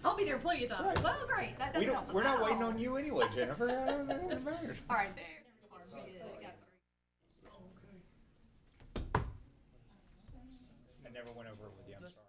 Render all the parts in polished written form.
I'll be there plenty of time. Right. Well, great. That doesn't help us We're not at waiting all. on you anyway, Jennifer. It matters. All right, there. We got I never went over it with you, I'm sorry.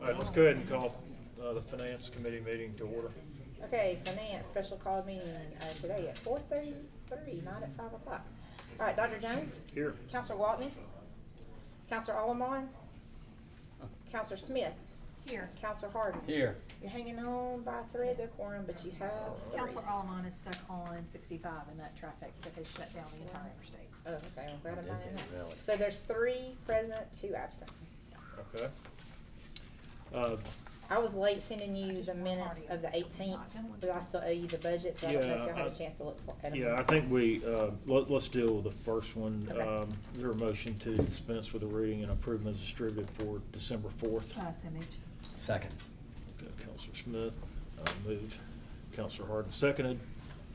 All right, let's go ahead and call the Finance Committee meeting to order. Okay, Finance special call meeting today at 4:33, not at 5 o'clock. All right, Dr. Jones? Here. Counselor Waltney? Counselor Allamon? Counselor Smith? Here. Counselor Harden? Here. You're hanging on by a thread to a quorum, but you have three. Counselor Allamon is stuck on 65 and that traffic that has shut down the entire interstate. Oh, okay, I'm glad I'm not in that. Really? So there's 3 present, 2 absent. Okay. I was late sending you the minutes of the 18th, but I still owe you the budget, so I don't know if Yeah, y'all had a I- chance to look at them. Yeah, I think we, let's deal with the first one. Okay. Is there a motion to dispense with the reading and approve as distributed for December 4th? So moved. Second. Okay, Counselor Smith moved. Counselor Harden seconded.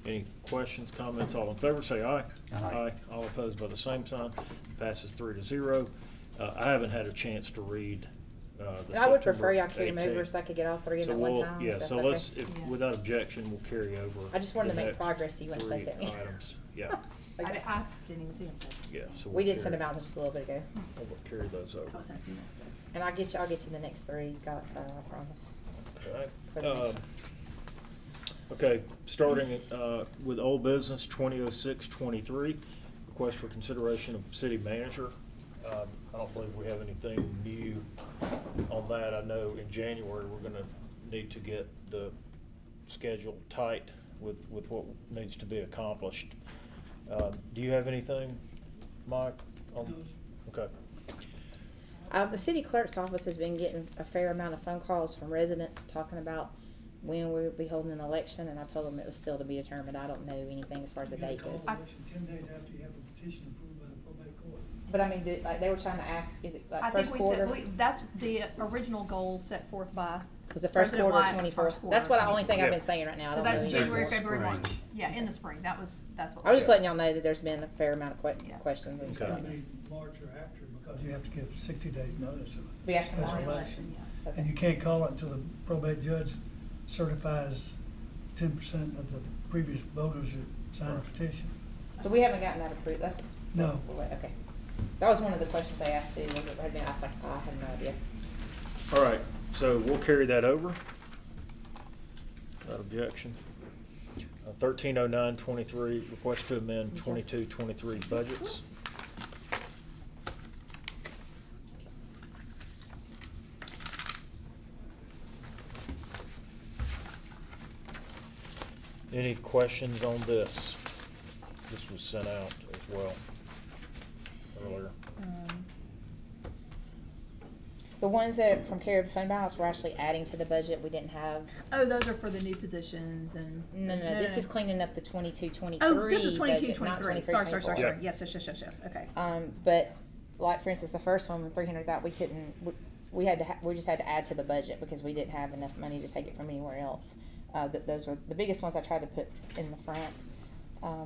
Any questions, comments? All in favor, say aye. Aye. All opposed by the same sign. Passes 3-0. I haven't had a chance to read the And I would prefer y'all September carry them over 18th. so I could get all 3 in So at one we'll, time. yeah, if that's so okay. let's, Yeah. without objection, we'll carry over. I just wanted the to make next progress so you wouldn't fuss 3 at me. items. Yeah, Okay. I didn't even see him. yeah, so. We we'll did send carry- them out just a little bit ago. We'll carry those over. I was in a few minutes, so. And I'll get you the next 3, I promise. Okay. For the next one. Okay, starting with old business, 2006-23, request for consideration of city manager. I don't believe we have anything new on that. I know in January, we're gonna need to get the schedule tight with what needs to be accomplished. Do you have anything, Mike? Okay. The city clerk's office has been getting a fair amount of phone calls from residents talking about when we would be holding an election, and I told them it was still to be determined. I don't know anything as far as the date goes. I- 10 days after you have a petition approved by the probate court. But I mean, they were trying to ask, is it I like think first we quarter? said, that's the original goal set forth by. Was the first President quarter Wyatt was 24? first quarter. That's what the only thing I've Yeah. been saying right now. I So don't that's know. January, Spring. February, March. Yeah, in the spring. That's what. I was just Yeah. letting y'all know that there's been a fair amount of Yeah. questions and Okay. stuff. You need March or after, because you have to give 60 days notice of We a asked them special all. election. Yeah. Okay. And you can't call it until the probate judge certifies 10% of the previous voters that signed the petition. So we haven't gotten that approved, that's. No. Okay. That was one of the questions they asked too, was it had been, I was like, I have no idea. All right, so we'll carry that over. Without objection. 1309-23, request to amend 22-23 budgets. Any questions on this? This was sent out as well earlier. The ones that from care of fund balance, we're actually adding to the budget, we didn't have. Oh, those are for the new positions and. No, this is cleaning up the 22-23 Oh, this is budget, 22-23. not 23-24. Sorry. Yes. Okay. But like for instance, the first one, 300,000, we couldn't, we had to, we just had to add to the budget because we didn't have enough money to take it from anywhere else. Those were the biggest ones I tried to put in the front,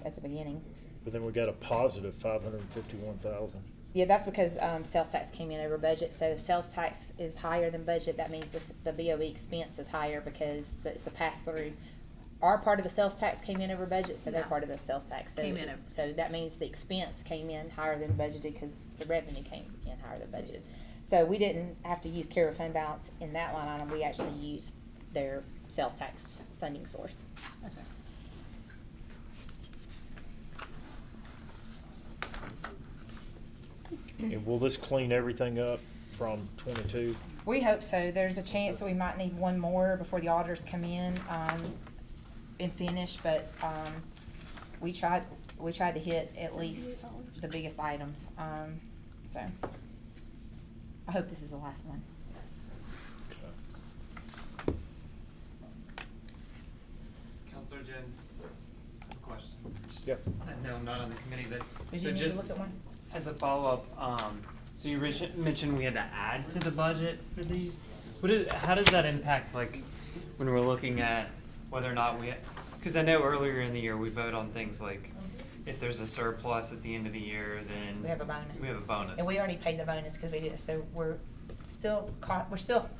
at the beginning. But then we got a positive 551,000. Yeah, that's because, sales tax came in over budget, so if sales tax is higher than budget, that means the BOE expense is higher because it's a pass-through. our part of the sales tax came in over budget, so their Yeah. part of the sales tax. So, Came in over. so that means the expense came in higher than budgeted because the revenue came in higher than budgeted. So we didn't have to use carry fund balance in that line item. We actually used their sales tax funding source. Okay. And will this clean everything up from 22? We hope so. There's a chance that we might need one more before the auditors come in, and finish, but, we tried to hit at least the biggest items, so. I hope this is the last one. Counselor Jones, I have a question. Just- Yep. I know I'm not on the committee, but Did so you need to just look at one? as a follow-up, so you mentioned we had to add to the budget for these. How does that impact, like, when we're looking at whether or not because I know earlier in the year we vote on things like if there's a surplus at the end of the year, then We have a bonus. We have a bonus. And we already paid the bonus because we did it, so we're still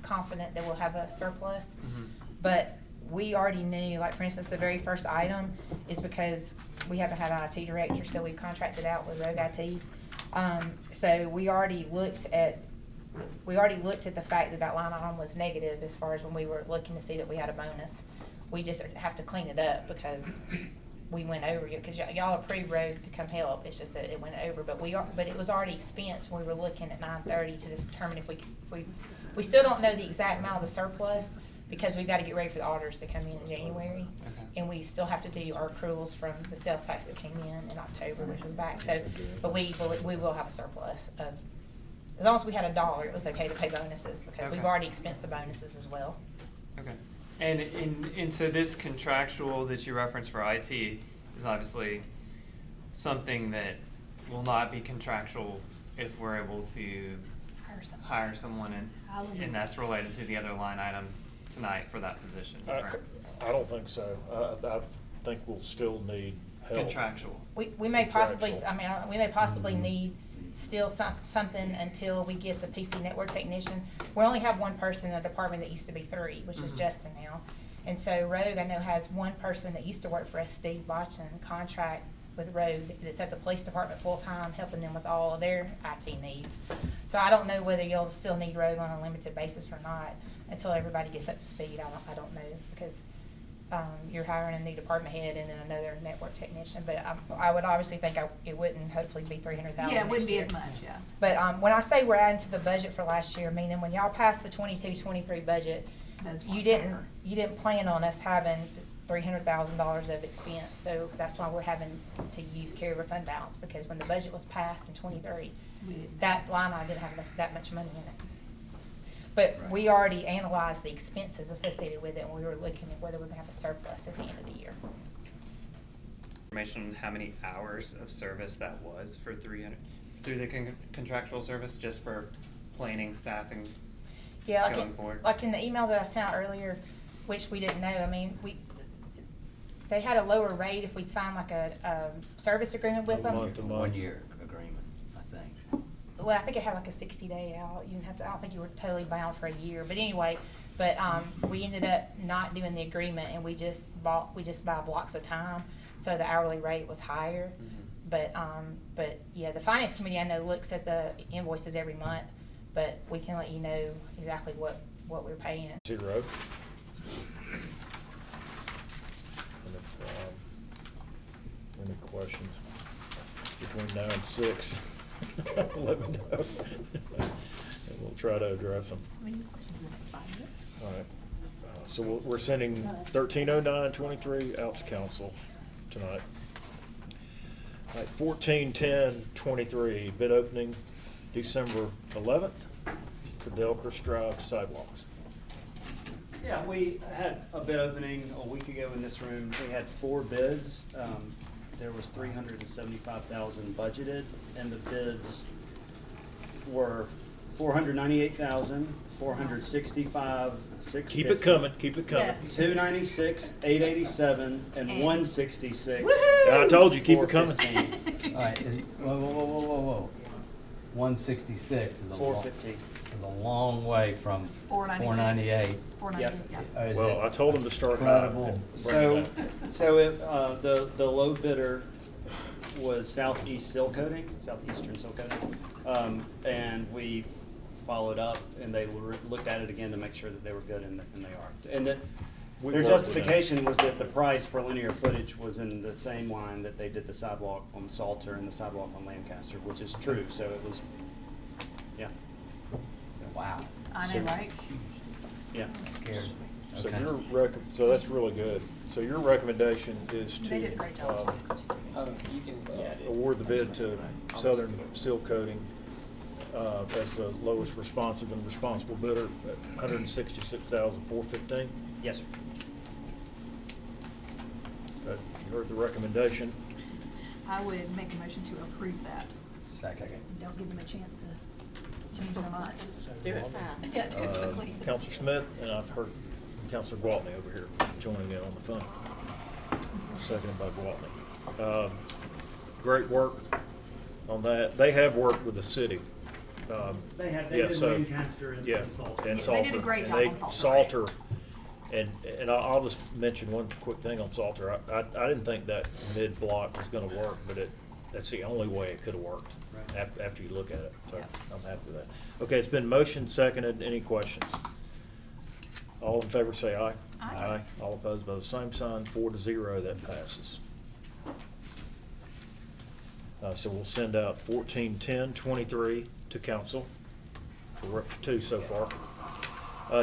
confident that we'll have a surplus. Mhm. But we already knew, like, for instance, the very first item is because we haven't had an IT director, so we contracted out with Rogue IT. So we already looked at the fact that that line item was negative as far as when we were looking to see that we had a bonus. We just have to clean it up because we went over it, because y'all approved Rogue to come help. It's just that it went over, but it was already expensed when we were looking at 9:30 to determine if we still don't know the exact amount of the surplus because we've got to get ready for the auditors to come in January. Okay. And we still have to do our accruals from the sales tax that came in October, which was back, so, but we will have a surplus of, as long as we had $1, it was okay to pay bonuses, because we've Okay. already expensed the bonuses as well. Okay. And so this contractual that you referenced for IT is obviously something that will not be contractual if we're able to hire someone and that's related to the other line item tonight for that position, correct? I don't think so. I think we'll still need help. Contractual. We may possibly, Contractual. we may possibly need still something until we get the PC network technician. We only have one person in the department that used to be 3, which is Mhm. Justin now. And so Rogue, I know, has one person that used to work for us, Steve Botchin, contract with Rogue, that's at the police department full-time, helping them with all of their IT needs. So I don't know whether you'll still need Rogue on a limited basis or not until everybody gets up to speed. I don't know, because you're hiring a new department head and then another network technician. But I would obviously think it wouldn't hopefully be $300,000 Yeah, it wouldn't be next as year. much, yeah. But when I say we're adding to the budget for last year, meaning when y'all passed the 22-23 budget, Those you weren't didn't there. you didn't plan on us having $300,000 of expense. So that's why we're having to use carryover fund balance, because when the budget was passed in 23, We didn't. that line item didn't have that much money in it. But we already analyzed the expenses associated with it, and we were looking at whether we're gonna have a surplus at the end of the year. Information on how many hours of service that was for 300 through the contractual service, just for planning, staffing. Yeah, Going forward. like in the email that I sent out earlier, which we didn't know, I mean, they had a lower rate if we signed like a service agreement with them. Month to month. 1 year agreement, I think. Well, I think it had like a 60-day out. You didn't have to, I don't think you were totally bound for a year, but anyway, we ended up not doing the agreement, and we just buy blocks of time, so the hourly rate was higher. Mhm. But yeah, the finance committee, I know, looks at the invoices every month, but we can let you know exactly what we're paying. 0. And if, any questions between now and 6, let me know. And we'll try to address them. I mean, the questions in the next 5 minutes. All right. So we're sending 1309-23 out to council tonight. All right, 1410-23, bid opening December 11th for Delcris Drive sidewalks. Yeah, we had a bid opening a week ago in this room. We had 4 bids. There was $375,000 budgeted, and the bids were $498,000, $465,000, $650,000. Keep it coming, keep it coming. Yeah. $296,000, $887,000, and And- $166,000. I told you, keep it coming. $415,000. All right, whoa. 166 is a Four long, fifteen. is a long way from 496. 498. 498, yeah. Is Well, it I told them to start high. incredible? and So, bring it back. so it, the low bidder was Southeast Seal Coating, Southeastern Seal Coating. And we followed up and they looked at it again to make sure that they were good, and they are. And that, We their worked with them. justification was that the price per linear footage was in the same line that they did the sidewalk on Salter and the sidewalk on Lancaster, which is true, so it was, yeah. So, Wow, I know, right? Yeah. scares me. So Okay. your so that's really good. So your recommendation is They did a to, great job. award the bid to Southern Seal Coating, as the lowest responsive and responsible bidder at $166,415. Yes, sir. Okay, you heard the recommendation. I would make a motion to approve that. Second. Don't give them a chance to change their minds. Do it fast. Yeah, do it quickly. Counselor Smith, and I've heard Counselor Gwaltney over here joining in on the phone. Seconded by Gwaltney. Great work on that. They have worked with the city. They have, yeah, so- Lancaster Yeah, and They Salter. did a great job And on Salter, Salter, and I'll just mention one quick thing on Salter. I didn't think that mid-block was gonna work, but that's the only way it could've worked Right. after you look at it, so Yeah. I'm happy with that. Okay, it's been motion seconded. Any questions? All in favor say aye. Aye. All opposed by the same sign, 4-0, that passes. So we'll send out 141023 to council. So we're up to 2 so far.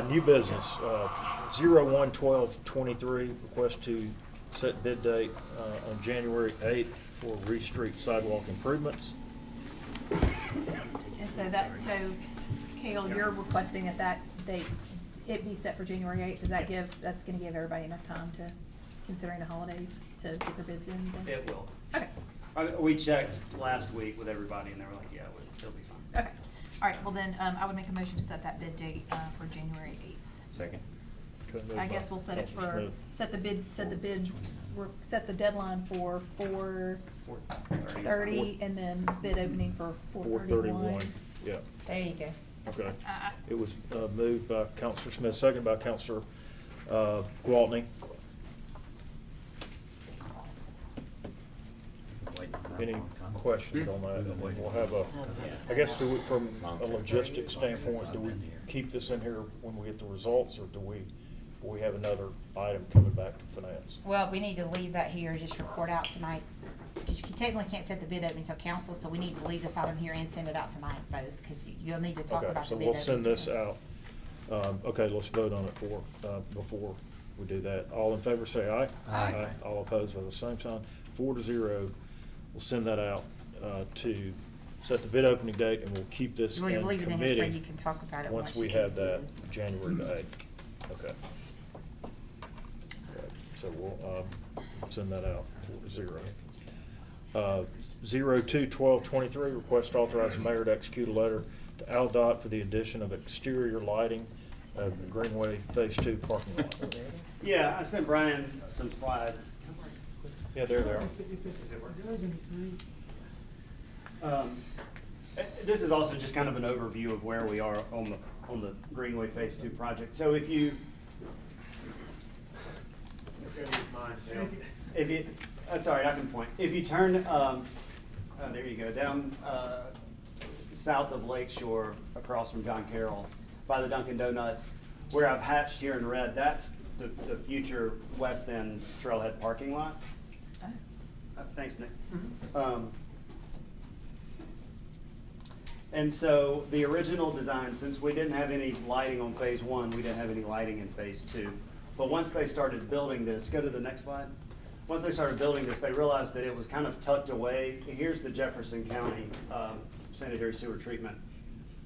New business, 011223, request to set bid date on January 8th for Reed Street sidewalk improvements. And so Cale, you're requesting that date, it be set for January 8th. Does that Yes. that's gonna give everybody enough time to, considering the holidays, to get their bids in then? It will. Okay, We checked last week with everybody and they were like, yeah, it'll be fine. okay. All right, well then, I would make a motion to set that bid date, for January 8th. Second. Okay, moved I by guess we'll set it Counselor for, Smith. set the deadline for 4:30 4:30. and then bid opening for 431, 4:31. yeah, There you go. okay. Uh, It was moved by Counselor Smith, seconded by Counselor Gwaltney. Any questions on that? And then we'll have I guess from a logistics standpoint, do we keep this in here when we get the results, or do we have another item coming back to finance? Well, we need to leave that here, just report out tonight. Because you technically can't set the bid opening until council, so we need to leave this item here and send it out tonight both, because you'll need to talk Okay, about the so bid we'll opening. send this out. Okay, let's vote on it before we do that. All in favor say aye. Aye. All opposed by the same sign. 4-0. We'll send that out to set the bid opening date, and we'll keep this We'll in leave it in here so you committee can talk about it once you we see have the that bids. January the 8th. Okay. Okay, so we'll send that out 4-0. 021223, request to authorize the mayor to execute a letter to AlDOT for the addition of exterior lighting of the Greenway Phase 2 parking lot. Yeah, I sent Brian some slides. Yeah, there they are. This is also just kind of an overview of where we are on the Greenway Phase 2 project. So if you, that's all right, I can point. If you turn, there you go, down south of Lakeshore, across from John Carroll, by the Dunkin' Donuts, where I've hatched here in red, that's the future West End Trailhead parking lot. Thanks, Nick. And so the original design, since we didn't have any lighting on Phase 1, we didn't have any lighting in Phase 2. But once they started building this, go to the next slide. Once they started building this, they realized that it was kind of tucked away. Here's the Jefferson County sanitary sewer treatment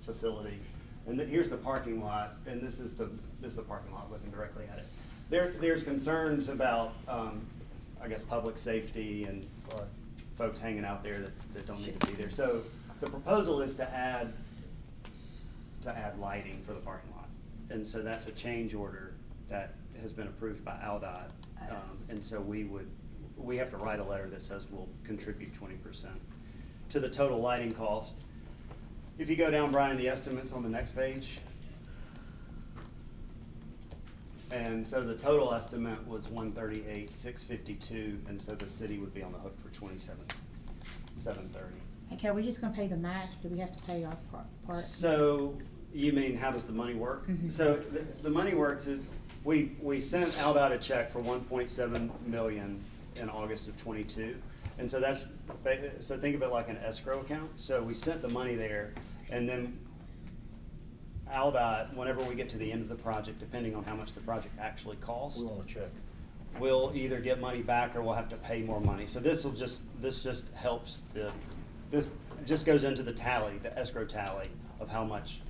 facility. And here's the parking lot, and this is the parking lot looking directly at it. There's concerns about, I guess, public safety and folks hanging out there that don't need to be there. So the proposal is to add lighting for the parking lot. And so that's a change order that has been approved by AlDOT. And so we have to write a letter that says we'll contribute 20% to the total lighting cost. If you go down, Brian, the estimates on the next page. And so the total estimate was 138,652, and so the city would be on the hook for 27,730. Okay, are we just gonna pay the match, do we have to pay our part? So, you mean, how does the money work? Mhm. So, the money works is, we sent Aldott a check for 1.7 million in August of '22. And so that's, so think of it like an escrow account. So we sent the money there, and then Aldott, whenever we get to the end of the project, depending on how much the project actually costs, We want to check. we'll either get money back or we'll have to pay more money. So this just helps this just goes into the tally, the escrow tally of how much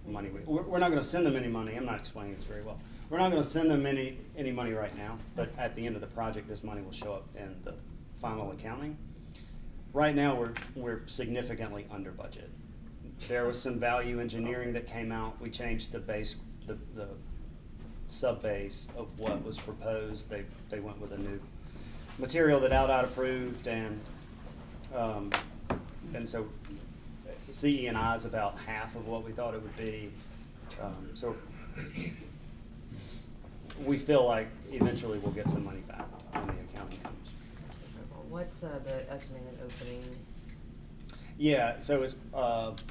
money we're not gonna send them any money. I'm not explaining this very well. We're not gonna send them any money right now, but at the end of the project, this money will show up in the final accounting. Right now, we're significantly under budget. There was some value engineering that came out. We changed the base, the sub-base of what was proposed. They went with a new material that Aldott approved, and so CE&I is about half of what we thought it would be. So we feel like eventually we'll get some money back when the accounting comes. What's the estimated opening? Yeah, so it's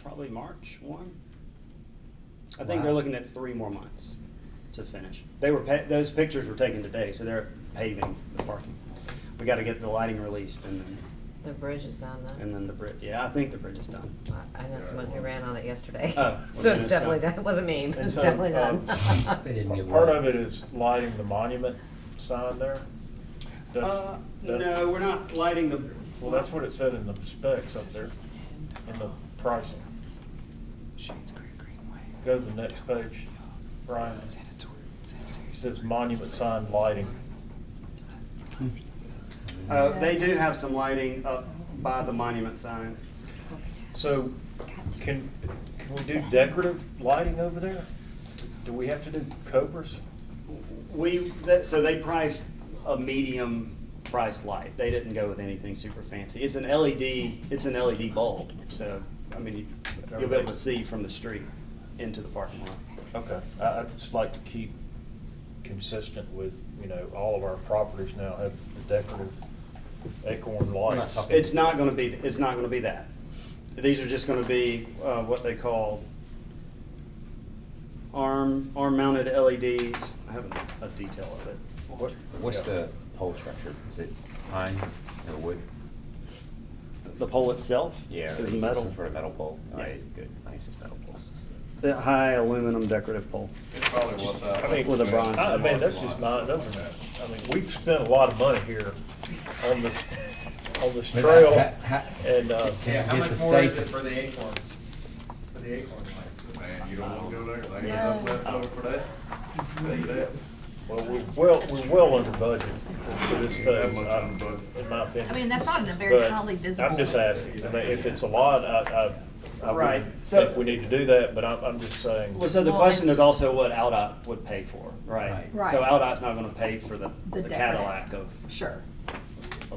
probably March 1. I think they're Wow. looking at 3 more months to finish. Those pictures were taken today, so they're paving the parking. We got to get the lighting released, and The bridge is done though. then the bridge. Yeah, I think the bridge is done. I know someone who ran on it yesterday. Oh, So well, then it's it's definitely done. done. It wasn't me. And It's so, definitely done. They didn't get Part wet. of it is lighting the monument sign there. That's- No, we're not lighting the. Well, that's what it said in the specs up there, in the pricing. Go to the next page, Brian. It says monument sign lighting. They do have some lighting up by the monument sign. So, can we do decorative lighting over there? Do we have to do cobras? So they priced a medium price light. They didn't go with anything super fancy. It's an LED bulb, so, I mean, you'll be able to see from the street into the parking lot. Okay, I'd just like to keep consistent with, all of our properties now have decorative acorn lights. talking- It's not gonna be that. These are just gonna be, what they call arm-mounted LEDs. I have a detail of it. What's the pole structure? Is it pine or wood? The pole itself Yeah, is or is it metal. some sort of metal pole? Oh, Yeah. it's good. Nice, it's metal poles. The high aluminum decorative pole. I mean, With a bronze I tip. mean, that's just my, we've spent a lot of money here on this trail, and, Can How we much get the more is state? it for the acorns? For the acorn lights? Man, you don't wanna go there, they ain't Yeah. enough left over for that. Tell you that. we're well under budget for this phase, That much under budget. in my opinion. I mean, that's not in a very But highly visible. I'm just asking, if it's a lot, I Right, wouldn't so- think we need to do that, but I'm just saying. Well, so the Well, question and- is also what Aldott would pay for, right? Right. So Aldott's not gonna pay for the decorative. Cadillac of Sure.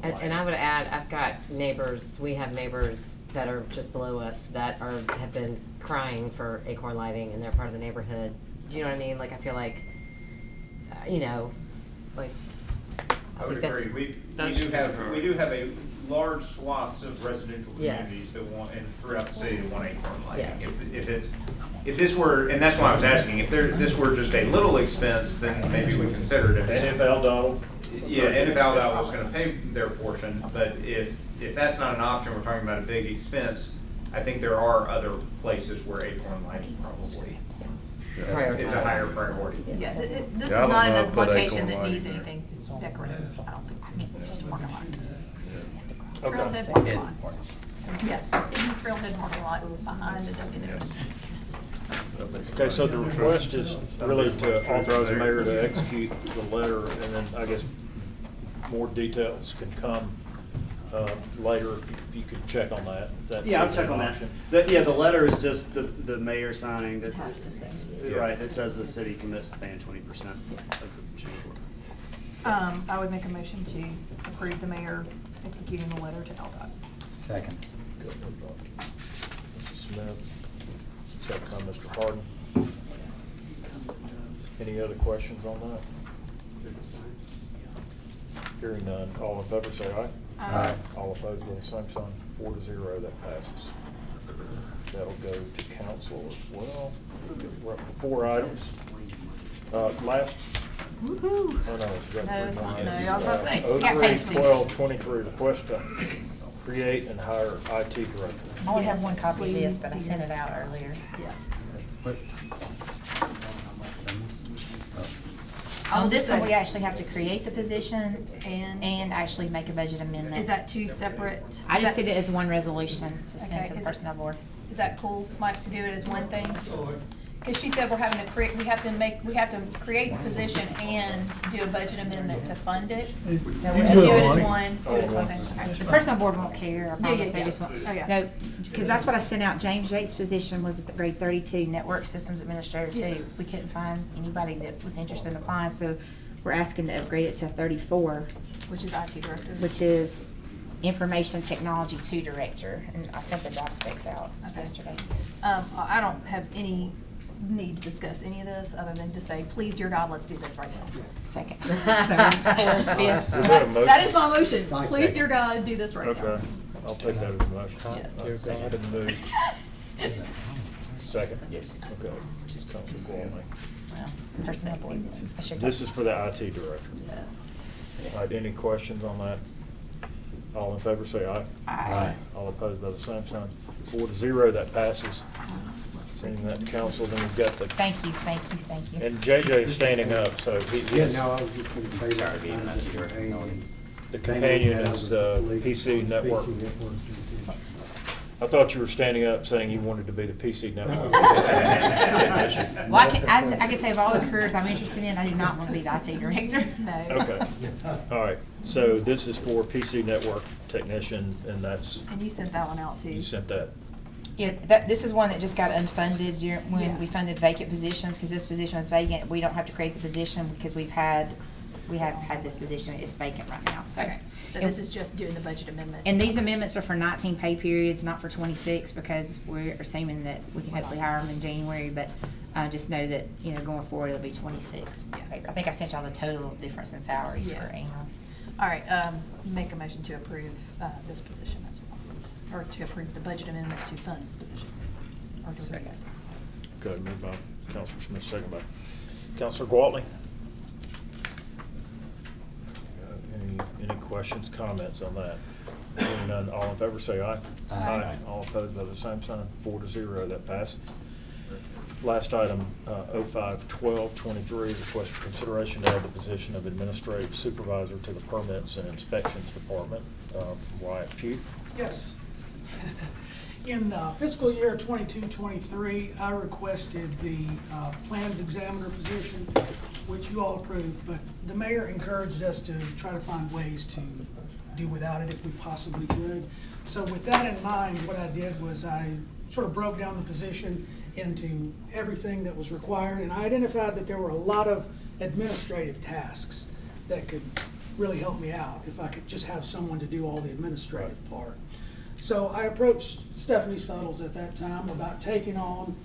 And lighting. I would add, I've got neighbors, we have neighbors that are just below us that have been crying for acorn lighting and they're part of the neighborhood. Do you know what I mean? Like, I feel like, like, I would think that's- agree. That's We do have a large swaths of residential Yes. communities that want, and throughout the city that want acorn lighting. Yes. If this were, and that's why I was asking, if this were just a little expense, then maybe we consider it. And if Aldott. Yeah, and if Aldott was gonna pay their portion, but if that's not an option, we're talking about a big expense, I think there are other places where acorn lighting probably prioritize. is a higher priority. Yeah, this is Yeah, I don't not in know, a put location acorn that lights needs there. anything decorative, I don't think. It's just a parking lot. Okay. Trailhead parking lot. Yeah, in the trailhead parking lot behind the Dunkin' Donuts. Okay, so the request is really to authorize the mayor to execute the letter, and then I guess more details can come later, if you could check on that. if that's Yeah, I'll check an on that. option. The letter is just the mayor signing that. It has to say. Right, it says the city commits to paying 20% of the change order. I would make a motion to approve the mayor executing the letter to Aldott. Second. Smith, second by Mr. Harden. Any other questions on that? Hearing none, all in favor say aye. Aye. All opposed with the same sign, 4-0, that passes. That'll go to council as well. We're up to 4 items. Last, Woo-hoo. oh no, it's got No, 3 more. no, I was gonna say. Got page 2. 03-12-23, request to create and hire IT director. I only have one Yes, copy of this, please but I do. sent it out earlier. Yeah. On this one, we actually have to create the position And and actually make a budget amendment. is that 2 separate? I is just that- did it as one resolution to Okay, send to the is it- personnel board. Is that cool, Mike, to do it as one thing? Because she said we're having to create, we have to create the position and do a budget amendment to fund it. You No, do we're Just do do it it as all. one, do it as one thing. Okay. The personnel board won't care, I promise, they yeah. just want, Oh, yeah. no, because that's what I sent out, James Yates' position was at the grade 32, network systems administrator Yeah. too. We couldn't find anybody that was interested in applying, so we're asking to upgrade it to 34, Which is IT director. which is information technology 2 director, and I sent the job specs out Okay. yesterday. I don't have any need to discuss any of this, other than to say, please, dear God, let's do this right now. Second. We got a motion. That is my motion. I Please, second. dear God, do this right now. Okay, I'll take that as a motion. Yes. Second move. Second? Yes. Okay, Council Gwaltney. Well, personnel board. I should- This is for the IT director. Yeah. All right, any questions on that? All in favor say aye. Aye. All opposed by the same sign. 4-0, that passes. Seeing that, council, then we've got the, Thank you, thank you, thank you. and JJ's standing up, so he's, Yeah, no, I was just gonna say that. Sorry, being that you're the companion is the PC network. I thought you were standing up saying you wanted to be the PC network technician. Well, I can say of all the careers I'm interested in, I do not want to be the IT director. No. Okay, all right, so this is for PC network technician, and that's, And you sent that one out too. you sent that. Yeah, this is one that just got unfunded when Yeah. we funded vacant positions, because this position was vacant. We don't have to create the position because we have had this position, it's vacant right now, so. Okay, so this is just doing the budget amendment. And these amendments are for 19 pay periods, not for 26, because we're assuming that we can hopefully hire them in January, but just know that, going forward, it'll be 26. Yeah. I think I sent y'all the total difference in salaries for Yeah. annual. All right, make a motion to approve this position as well, or to approve the budget amendment to fund this position. Or to approve it. Okay, moved by Councilor Smith, second by Councilor Gwaltney. Any questions, comments on that? Hearing none, all in favor say aye. Aye. All opposed by the same sign, 4-0, that passes. Last item, 05-12-23, request for consideration to add the position of administrative supervisor to the permits and inspections department. Wyatt Pugh. Yes. In fiscal year 22-23, I requested the plans examiner position, which you all approved, but the mayor encouraged us to try to find ways to do without it if we possibly could. So with that in mind, what I did was I sort of broke down the position into everything that was required, and I identified that there were a lot of administrative tasks that could really help me out if I could just have someone to do all the administrative part. So I approached Stephanie Suttles at that time about taking on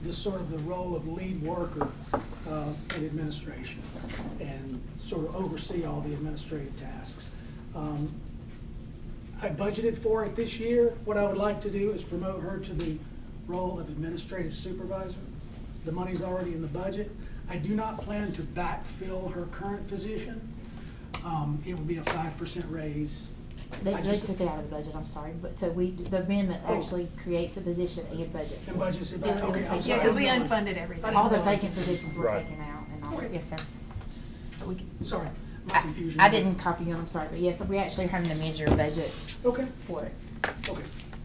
this sort of the role of lead worker in administration and sort of oversee all the administrative tasks. I budgeted for it this year. What I would like to do is promote her to the role of administrative supervisor. The money's already in the budget. I do not plan to backfill her current position. It would be a 5% raise. They I just- took it out of the budget, I'm sorry, but so the amendment Oh. actually creates a position and budgets. And budgets it It back. was Okay, I'm taken sorry. Yeah, because we I didn't unfunded realize. everything. I didn't All the realize. vacant positions were Right. taken out and all. Okay. Yes, sir. But we can- Sorry, my confusion. I didn't copy you, I'm sorry, but yes, We actually are having to amend your budget Okay, for it. okay.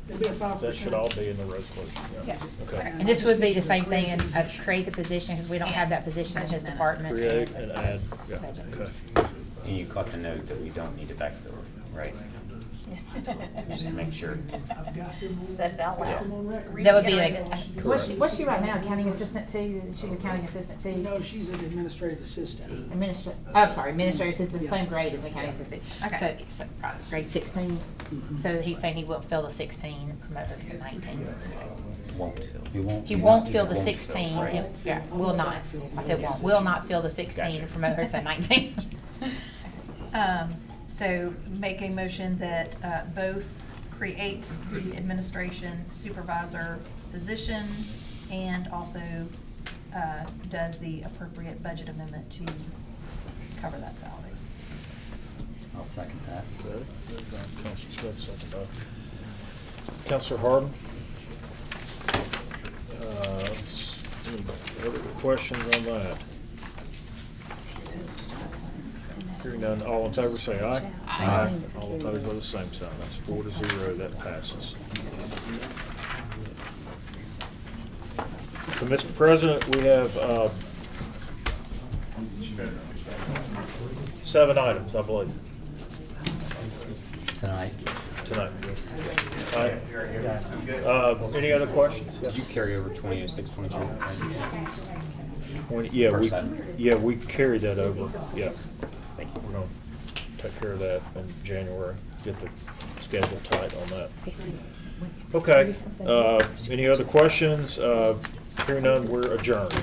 It'd be a 5%. That should all be in the resolution, Yeah. Okay. And this would be the same thing, and create the position, because we don't have that position in his Budget department. Create and add, yeah, Budget. okay. And you caught the note that we don't need to backfill, right? Just to make sure. I've got them on. Said it out got loud. them on record. That would be like, Reiterate. What's she right now, accounting assistant too? She's accounting assistant too? No, she's an administrative assistant. administrative assistant, Yeah. same grade as the county assistant. Okay. So, grade 16. So he's saying he will fill the 16 and promote her to the 19. Won't fill. You won't. He you won't not- fill you the won't 16, right. yeah, will not. I said won't, will not fill the 16 Gotcha. and promote her to 19. So make a motion that both creates the administration supervisor position and also does the appropriate budget amendment to cover that salary. I'll second that. Okay, moved by Counselor Smith, second by Counselor Harden. Any other questions on that? Hearing none, all in favor say aye. Aye. All opposed by the same sign. That's 4-0, that passes. So, Mr. President, we have 7 items, I believe, Tonight. tonight. All right. Any other questions? Did you carry over 2006, 22? Yeah, First item. we carried that over, yeah. We're gonna take care of that in January, get the schedule tight on that. Okay, any other questions? Hearing none, we're adjourned.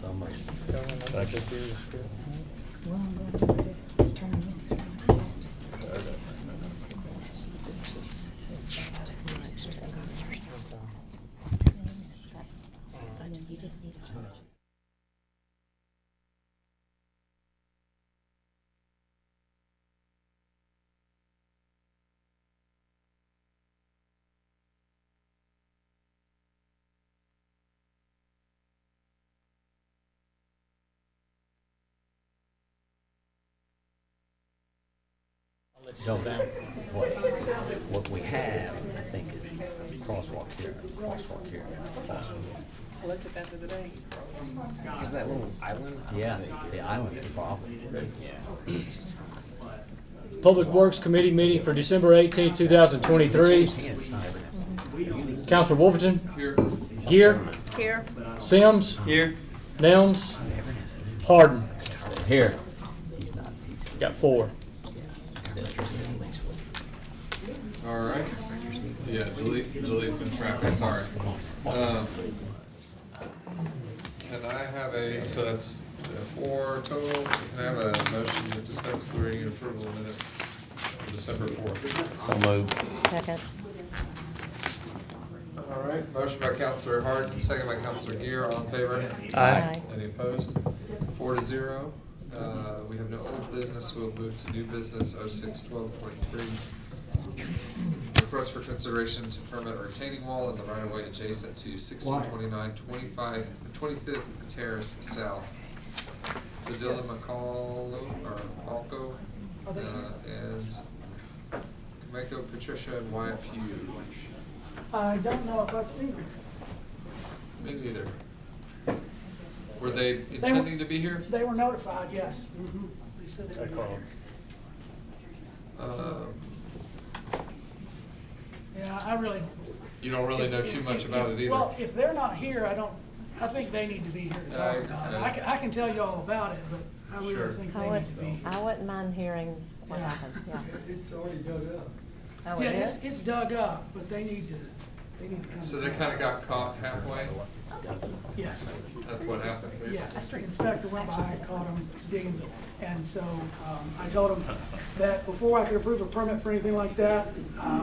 So much. Thank you. You just need a What we have, I think, is crosswalk here, crosswalk here. I looked at that the other day. Is that little island? Yeah, the island's the problem. Public Works Committee meeting for December 18, 2023. It's not ever necessary. Counselor Wolverton. Here. Gear. Here. Sims. Here. Nelms. Harden. Here. Got 4. All right. Yeah, delete's in traffic, sorry. And I have so that's 4 total. Can I have a motion to dispense the reading and approval of minutes for December 4th? So moved. Second. All right, motion by Counselor Harden, second by Counselor Gear, all in favor? Aye. Any opposed? 4-0. We have no old business, we'll move to new business, 06-12-23. Request for consideration to permit a retaining wall in the right of way adjacent to 1629 25th Terrace South. Padilla Malco, and Kameko Patricia and Wyatt Pugh. I don't know if I've seen them. Me neither. Were they intending to be here? They were notified, yes. They said they would be here. Yeah, I really. You don't really know too much about it either. Well, if they're not here, I think they need to be here to talk about it. I can tell you all about it, but I Sure. really think they need to be here. I wouldn't mind hearing what Yeah. happened, yeah. It's already dug up. Oh, Yeah, it is? it's dug up, but they need to come. So they kind of got caught halfway? Yes. That's what happened, basically? Yes, the inspector went by and caught them digging, and so, I told him that before I could approve a permit for anything like that,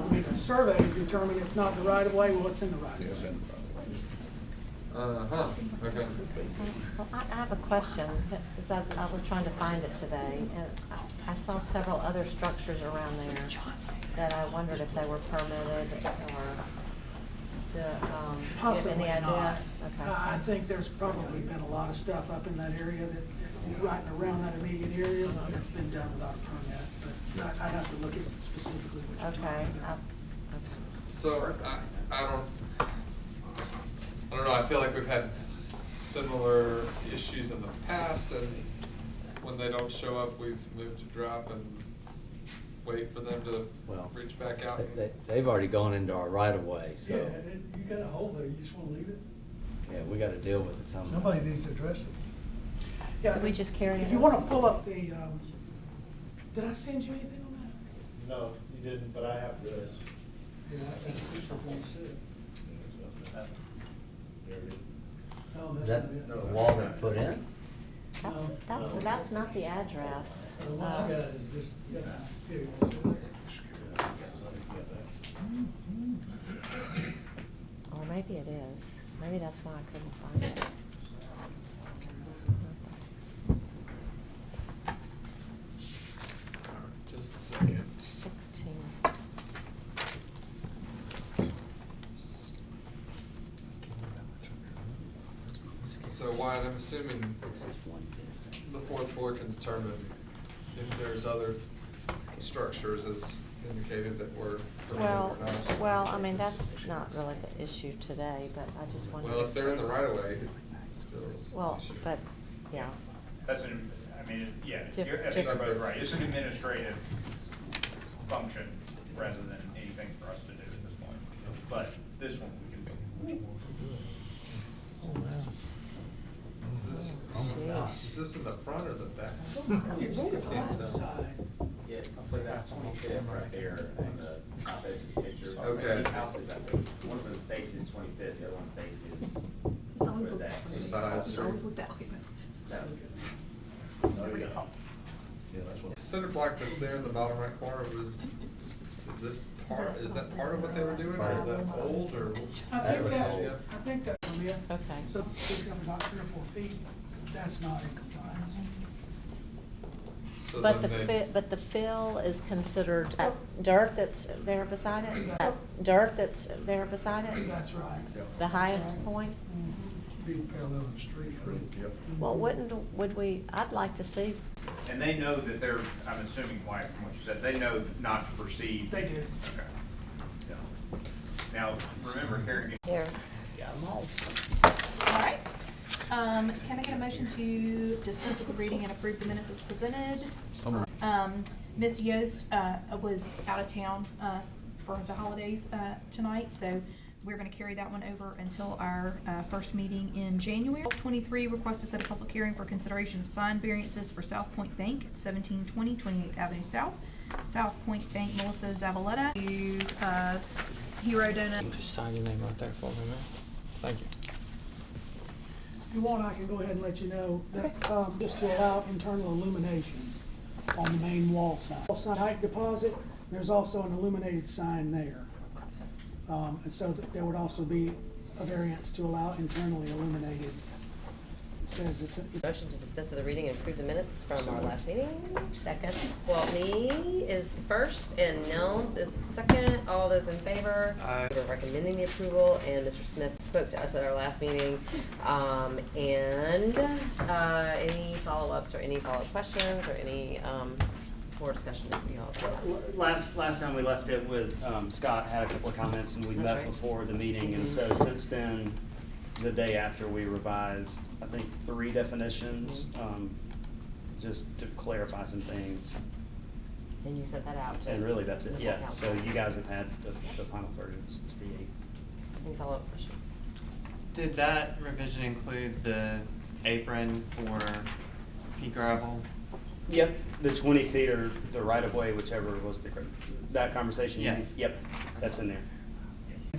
we need a survey to determine it's not the right of way, well, it's in the right of way. Okay. Well, I have a question, because I was trying to find it today, and I saw several other structures around there that I wondered if they were permitted or, do you have Possibly any idea? not. Okay. I think there's probably been a lot of stuff up in that area that, right around that immediate area, that's been done without a permit, but I'd have to look at specifically what you're Okay. talking about. So, I don't know, I feel like we've had similar issues in the past, and when they don't show up, we've moved to drop and wait for them to Well, reach back out. They've already gone into our right of way, so, you got a hole there, you just wanna leave it? yeah, we gotta deal with it somehow. Somebody needs to address it. Yeah. Did we just carry If it you over? wanna pull up the, did I send you anything on that? No, you didn't, but I have this. Is that the wall they put in? That's not the address. Or maybe it is. Maybe that's why I couldn't find it. Just a second. 16. So Wyatt, I'm assuming the fourth board can determine if there's other structures as indicated that were permitted or not. Well, I mean, that's not really the issue today, but I just wondered. Well, if they're in the right of way, it still is an Well, issue. but, yeah. That's an, I mean, yeah, Diff- you're, I think diff- you're both right. It's an administrative function rather than anything for us to do at this point. But this one we can do. Is this in the front or the back? It's on the side. Yeah, so that's 25th right there, and the top edge of the picture. Okay. These houses, I think, one of them faces 25th, the other one faces, what is that? The side street. The cinder block that's there in the bottom right corner is that part of what they were doing, or is that old, or? I think that's, yeah. Okay. So, for example, about 3 or 4 feet, that's not in compliance. So But then but the fill is considered dirt that's there beside it? Dirt that's there beside it? That's right. The highest point? Be parallel to the street. Well, would we, I'd like to see, And they know that they're, I'm assuming, Wyatt, from what you said, they know not to proceed. They do. Okay. Yeah. Now, remember, Karen, here, All right. Can I get a motion to dispense with the reading and approve the minutes as presented? Ms. Yost, was out of town, for the holidays, tonight, so we're gonna carry that one over until our, first meeting in January. 23, request to set a public hearing for consideration of sign variances for South Point Bank at 1720 28th Avenue South. South Point Bank, Melissa Zavaleta, to, Hero Donut. Just sign your name right there for me, man. Thank you. If you want, I can go ahead and let you know that, just to allow internal illumination on the main wall sign. Sign height deposit, there's also an illuminated sign there. And so there would also be a variance to allow internally illuminated. It says it's, Motion to dispense with the reading and approve the minutes from our last meeting. second. Waltney is the first and Nelms is the second. All those in favor? Aye. We're recommending the approval, and Mr. Smith spoke to us at our last meeting. Any follow-ups or any follow-up questions or any more discussion that you all have? Last time we left it with, Scott had a couple of comments and we That's met right. before the meeting. And so since then, the day after, we revised, I think, 3 definitions, just to clarify some things. And you sent that out to? And really, that's it, the yeah. council. So you guys have had the final version, it's the 8th. Any follow-up questions? Did that revision include the apron for pea gravel? Yep, the 20 feet or the right of way, whichever was that conversation. Yes. Yep, that's in there.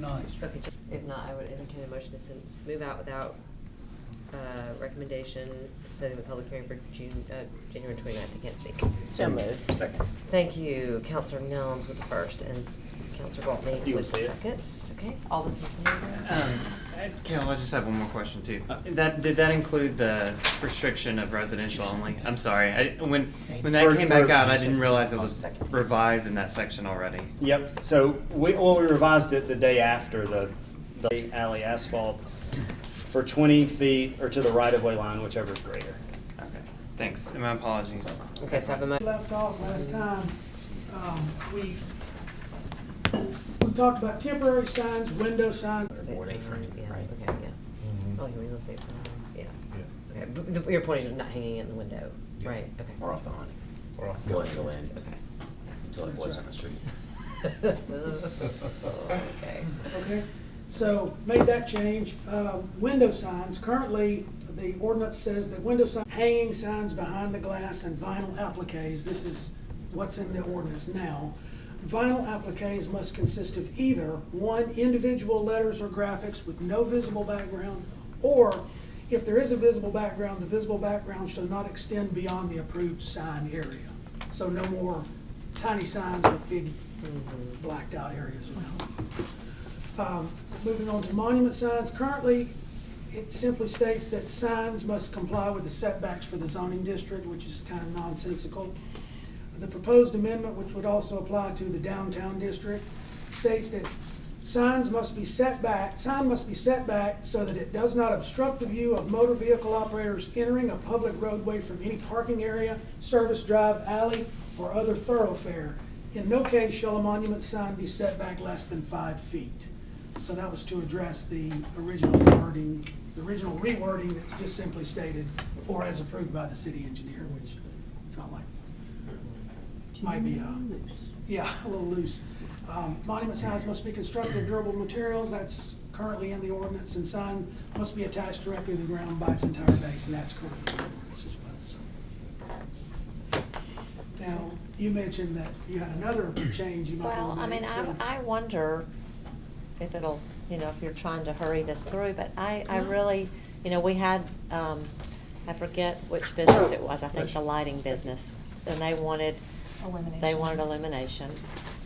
Okay, if not, I would entertain a motion to move out without recommendation, setting the public hearing for January 29th. I can't speak. So moved. Second. Thank you, Counselor Nellens with the first and Counselor Waltney You with would the say it. second. Okay, all those in favor? Carol, I just have one more question too. Did that include the restriction of residential only? I'm sorry, when that For- came back for- out, I didn't realize it was revised in that section already. Yep, so we revised it the day after the alley asphalt for 20 feet or to the right of way line, whichever is greater. Okay, thanks, and my apologies. Okay, so I have a motion. left off last time, we talked about temporary signs, window signs. Yeah, okay, yeah. Oh, your real estate firm, yeah. Okay, but your point is you're not hanging it in the window, right? Okay. Or off the line, or off the land, Okay. until it was on the street. Okay. Okay, so made that change. Window signs, currently, the ordinance says that window sign, hanging signs behind the glass and vinyl appliques, this is what's in the ordinance now. Vinyl appliques must consist of either, one, individual letters or graphics with no visible background, or if there is a visible background, the visible background shall not extend beyond the approved sign area. So no more tiny signs with big blacked out areas around. Moving on to monument signs, currently it simply states that signs must comply with the setbacks for the zoning district, which is kind of nonsensical. The proposed amendment, which would also apply to the downtown district, states that sign must be set back so that it does not obstruct the view of motor vehicle operators entering a public roadway from any parking area, service drive, alley, or other thoroughfare. In no case shall a monument sign be set back less than 5 feet. So that was to address the original wording, the original rewording that just simply stated, or as approved by the city engineer, which felt like might be a little loose. Monument signs must be constructed of durable materials. That's currently in the ordinance, and sign must be attached directly to the ground by its entire base, and that's currently in the ordinance as well. So. Now, you mentioned that you had another change you might Well, want I to mean, make. So- I wonder if it'll, if you're trying to hurry this through, but I really, we had, I forget which business it was, I think the lighting business, and they wanted illumination,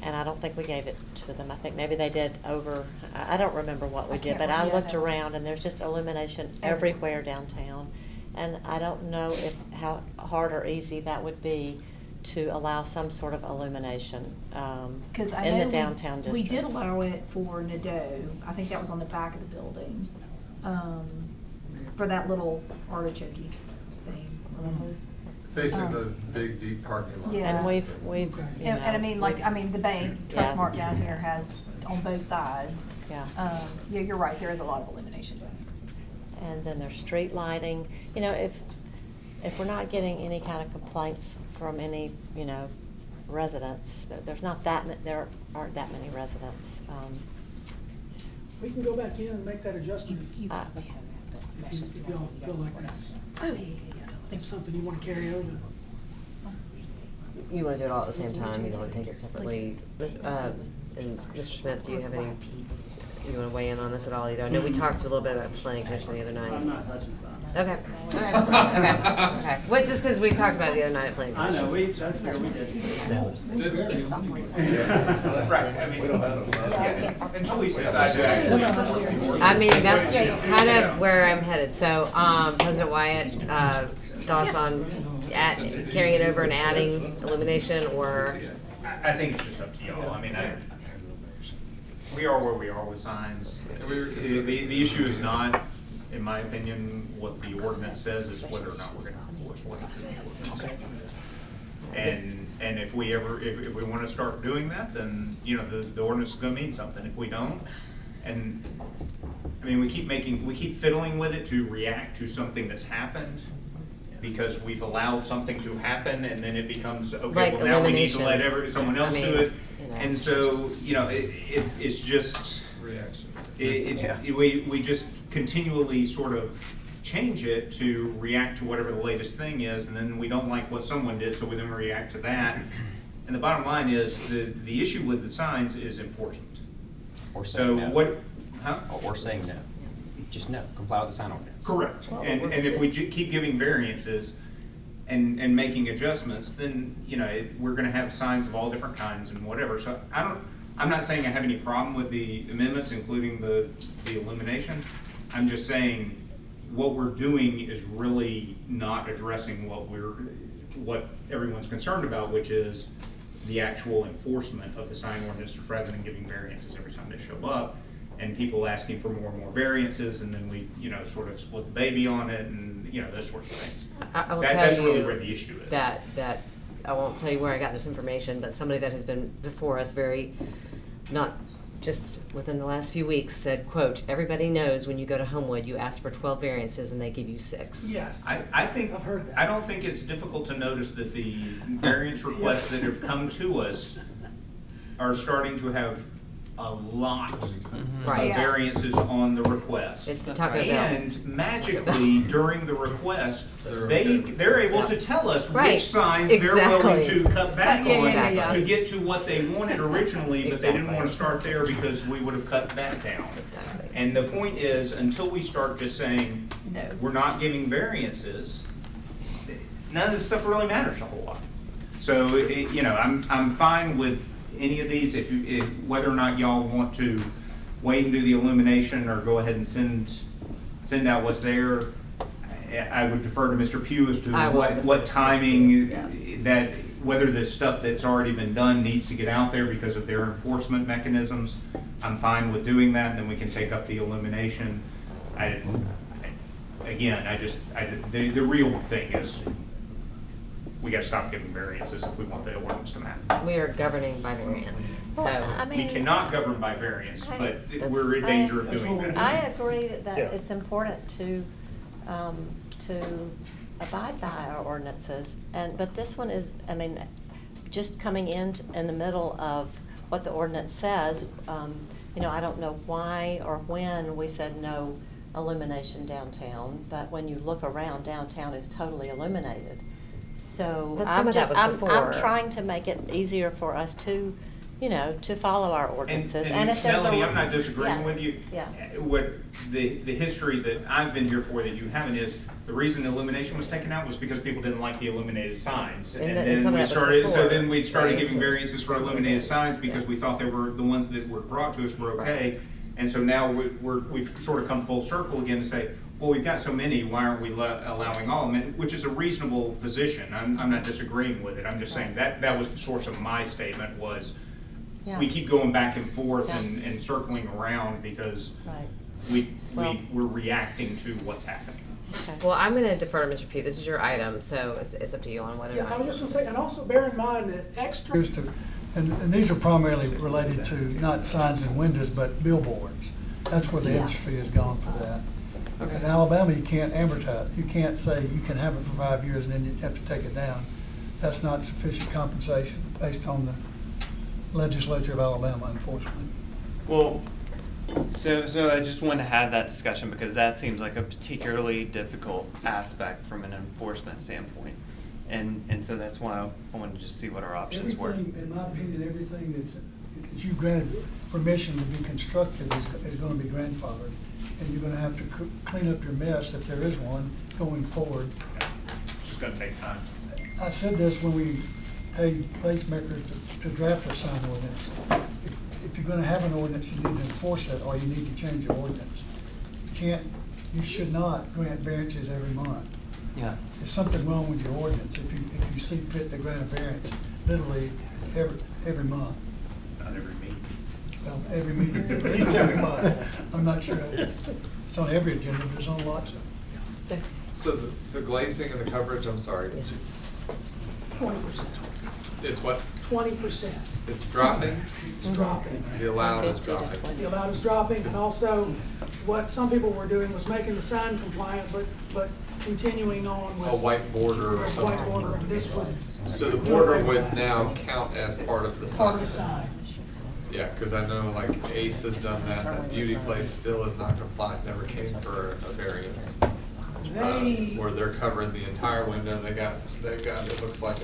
and I don't think we gave it to them. I think maybe they did I don't remember what we did, but I looked around and there's just illumination everywhere downtown. And I don't know how hard or easy that would be to allow some sort of illumination in the downtown district. We did allow it for Nadeau. I think that was on the back of the building, for that little artichoke thing, remember? Facing the big deep parking lot. Yeah. And we've, And I mean, the bank, Yes. Trustmark down here has on both sides. Yeah. Yeah, you're right, there is a lot of illumination. And then there's street lighting. If we're not getting any kind of complaints from any, residents, there aren't that many residents. We can go back in and make that adjustment if y'all feel like that's, Oh, yeah. that's something you want to carry over. You wanna do it all at the same time, you don't wanna take it separately. And Mr. Smith, do you have any, you wanna weigh in on this at all either? I know we talked a little bit about planning commission the other night. I'm not touching signs. Okay, okay. Well, just because we talked about it the other night at planning I commission. know, that's fair, we did. Right, I mean, We don't have no sign. until we decide to actually. I mean, that's kind of where I'm headed. So, President Wyatt, thoughts on carrying it over and adding illumination, or? I think it's just up to y'all. I mean, we are where we are with signs. And we were considering- The issue is not, in my opinion, what the ordinance says, it's whether or not we're gonna enforce what it's in the ordinance. And if we wanna start doing that, then, the ordinance is gonna mean something. If we don't, and, I mean, we keep fiddling with it to react to something that's happened, because we've allowed something to happen, and then it becomes, okay, Like well, now we need to let illumination. someone else I mean, do it. you know. And so, it's just, Reaction. we just continually sort of change it to react to whatever the latest thing is, and then we don't like what someone did, so we then react to that. And the bottom line is, the issue with the signs is enforcement. Or So saying no. what, huh? Or saying no. Just no, comply with the sign ordinance. Correct. Well, And if we keep giving variances and making adjustments, then, we're gonna have signs of all different kinds and whatever. So I'm not saying I have any problem with the amendments, including the illumination. I'm just saying what we're doing is really not addressing what everyone's concerned about, which is the actual enforcement of the sign ordinance, rather than giving variances every time they show up, and people asking for more and more variances, and then we, sort of split the baby on it, and, those sorts of things. I will That's tell really you where the issue is. that I won't tell you where I got this information, but somebody that has been before us not just within the last few weeks, said, quote, "Everybody knows when you go to Homewood, you ask for 12 variances and they give you 6. Yes. I think, I've heard that. I don't think it's difficult to notice that the variance requests that have come to us are starting to have a lot of Right. variances on the request. It's the That's Taco right. Bell. And magically, during the request, They're they're able Yeah. to tell us Right. which signs they're willing Exactly. to cut back Yeah, on yeah, yeah. to get to what they wanted originally, but they didn't Exactly. want to start there because we would have cut that down. Exactly. And the point is, until we start just saying, No. we're not giving variances, none of this stuff really matters a whole lot. So, I'm fine with any of these, if whether or not y'all want to wait and do the illumination or go ahead and send out what's there. I would defer to Mr. Pugh as to I will defer what to Mr. timing Pugh, yes. that, whether the stuff that's already been done needs to get out there because of their enforcement mechanisms. I'm fine with doing that, and then we can take up the illumination. The real thing is, we gotta stop giving variances if we want the ordinance to matter. We are governing by variance, so. Well, I We mean, cannot govern by variance, but That's- we're in danger of doing that. I agree that Yeah. it's important to abide by our ordinances, but this one is, I mean, just coming in the middle of what the ordinance says, I don't know why or when we said no illumination downtown, but when you look around, downtown is totally illuminated. So But some of that was I'm before. trying to make it easier for us to, to follow our ordinances. And if there's Melanie, a, I'm not disagreeing yeah, with you. Yeah. What the history that I've been here for that you haven't is, the reason the illumination was taken out was because people didn't like the illuminated signs. And And some of then we that was started, so before then we started giving variances. variances for illuminated signs because we thought they were, the ones that were brought to us were okay. And so now we've sort of come full circle again to say, well, we've got so many, why aren't we allowing all of them? Which is a reasonable position. I'm not disagreeing with it. I'm just saying that was the source of my statement was, Yeah. we keep going back and forth Yeah. and circling around because Right. Well- we're reacting to what's happening. Okay. Well, I'm gonna defer to Mr. Pugh, this is your item, so it's up to you on whether or Yeah, not. I was just gonna say, and also bear in mind that extra. And these are primarily related to not signs and windows, but billboards. That's where the Yeah. industry has gone for that. In Alabama, you can't advertise, you can't say you can have it for 5 years and then you have to take it down. That's not sufficient compensation based on the legislature of Alabama, unfortunately. Well, so I just want to have that discussion because that seems like a particularly difficult aspect from an enforcement standpoint. And so that's why I wanted to just see what our options were. Everything, in my opinion, everything that you granted permission to be constructed is gonna be grandfathered. And you're gonna have to clean up your mess if there is one going forward. It's just gonna take time. I said this when we paid placemakers to draft a sign ordinance. If you're gonna have an ordinance, you need to enforce it, or you need to change your ordinance. You should not grant variances every month. Yeah. There's something wrong with your ordinance if you see fit to grant a variance, literally every month. Not every meeting. Well, every meeting, at least every month. I'm not sure. It's on every agenda, but it's on lots of. So the glazing and the coverage, I'm sorry, 20%. it's what? 20%. It's dropping? It's dropping. The allowed is dropping. The allowed is dropping, and also what some people were doing was making the sign compliant, but continuing on with. A white border or a something. white border, and this would. So the border would now count as part of the sign? Part of the sign. Yeah, because I know like Ace has done that, that beauty place still is not compliant, never came for a variance. They. Where they're covering the entire window, they've got, it looks like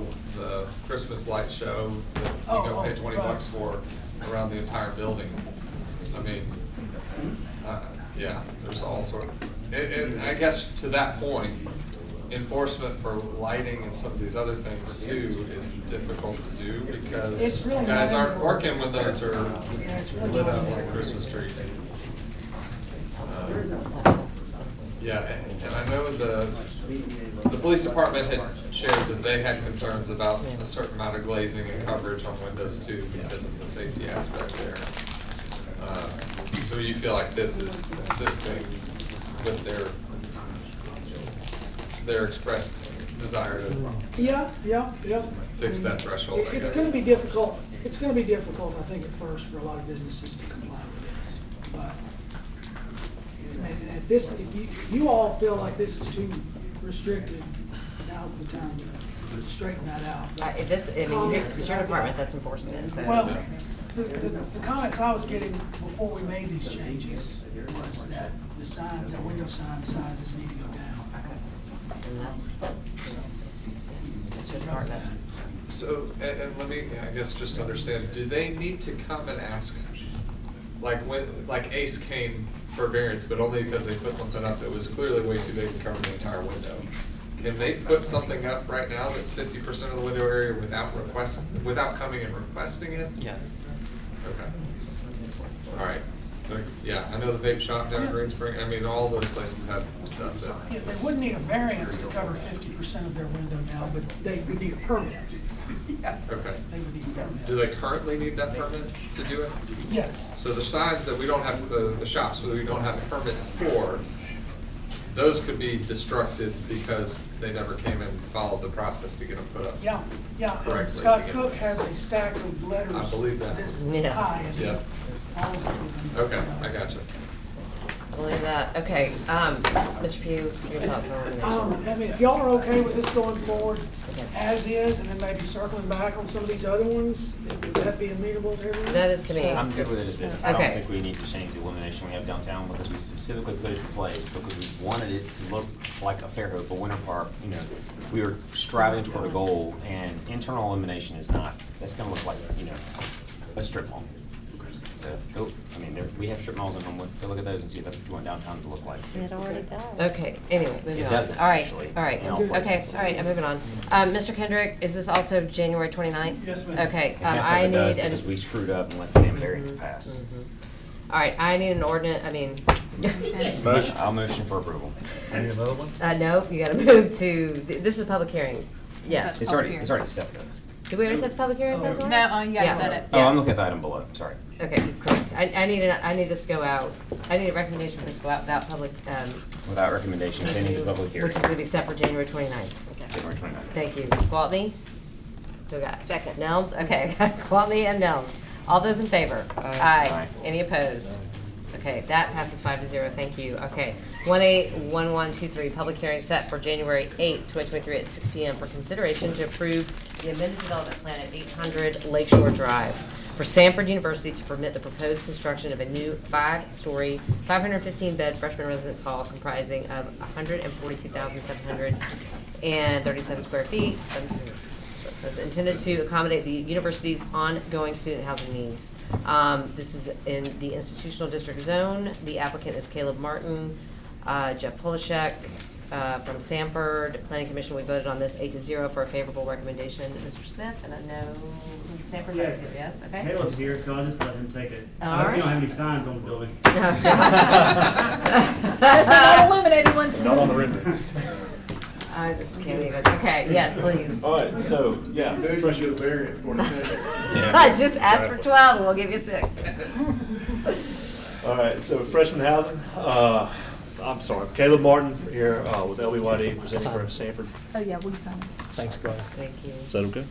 the Christmas light show that you go pay $20 right. for around the entire building. I mean, yeah, there's all sort of, and I guess to that point, enforcement for lighting and some of these other things too is difficult to do because It's really guys not aren't working when those are Yeah, it's really lit not up like anymore. Christmas trees. Yeah, and I know the police department had shared that they had concerns about a certain amount of glazing and coverage on windows too because of the safety aspect there. So you feel like this is assisting with their expressed desire to Yeah. fix that threshold, I It's guess. gonna be difficult, I think, at first for a lot of businesses to comply with this, but. If you all feel like this is too restricted, now's the time straighten that out. I mean, it's your department that's enforcing it, so. Well, the comments I was getting before we made these changes was that the window sign sizes need to go down. And that's your department. So, and let me, I guess, just understand, do they need to come and ask, like Ace came for variance, but only because they put something up that was clearly way too big to cover the entire window? Can they put something up right now that's 50% of the window area without coming and requesting it? Yes. Okay. All right. Yeah, I know the vape shop down in Green Spring, I mean, all those places have stuff that. Yeah, they wouldn't need a variance to cover 50% of their window now, but they would need a permit. Okay. They would need a permit. Do they currently need that permit to do it? Yes. So the signs that we don't have, the shops that we don't have permits for, those could be destructed because they never came and followed the process to get them put up. Yeah, yeah. And Correctly. Scott Cook has a stack of letters. I believe that. This Yeah. high. and Yeah. all of them. Okay, I got you. Believe that. Okay, Mr. Pugh, your thoughts on elimination? I mean, if y'all are okay with this going forward Okay. as is, and then maybe circling back on some of these other ones, would that be amenable to everyone? That is to me. I'm good with it as is. I don't Okay. think we need to change the illumination we have downtown because we specifically put it in place because we wanted it to look like a Fairhope or Winter Park. You know, we were striving toward a goal, and internal illumination is not. That's going to look like, you know, a strip mall. So go. I mean, we have strip malls in Homewood. Go look at those and see if that's what you want downtown to look like. It already does. Okay, anyway, moving It on. doesn't, All right, actually, all right, in all okay, places. all right, I'm moving on. Mr. Kendrick, is this also January 29th? Yes, ma'am. Okay, And half I of it does need because an, we screwed up and let the damn variance pass. all right, I need an ordinance, Motion. I'll motion for approval. Any another one? no, you gotta move to, this is a public hearing. Yes. It's already set though. Did we already set the public hearing? for this one? No, you guys Yeah. said it. Oh, I'm looking at the item below. Sorry. Okay, correct. I need this to go out, I need a recommendation for this to go out without public, Without recommendation, pending the public hearing. which is gonna be set for January 29th. Okay. January 29th. Thank you. Gwaltney? Who got? Second. Nelms? Okay, I got Gwaltney and Nelms. All those in favor? Aye. Any opposed? Okay, that passes 5-0, thank you. Okay, 181123, public hearing set for January 8th, 2023 at 6 PM for consideration to approve the amended development plan at 800 Lakeshore Drive for Sanford University to permit the proposed construction of a new 5-story, 515-bed freshman residence hall comprising of 142,737 square feet. It's intended to accommodate the university's ongoing student housing needs. This is in the institutional district zone. The applicant is Caleb Martin, Jeff Polishek from Sanford. Planning Commission, we voted on this 8-0 for a favorable recommendation. Mr. Smith, and I know Sanford knows you, yes, okay? Caleb's here, so I'll just let him take it. All I hope right. you don't have any signs on the building. Those are not illuminated ones. Not on the renderings. I just can't even. Okay, yes, please. All right, so, yeah. Freshman variant for the second. Just ask for 12 and we'll give you 6. All right, so freshman housing, I'm sorry, Caleb Martin here with LBYD presenting for Sanford. Oh, yeah, we signed it. Thanks, brother. Thank you. Is that okay?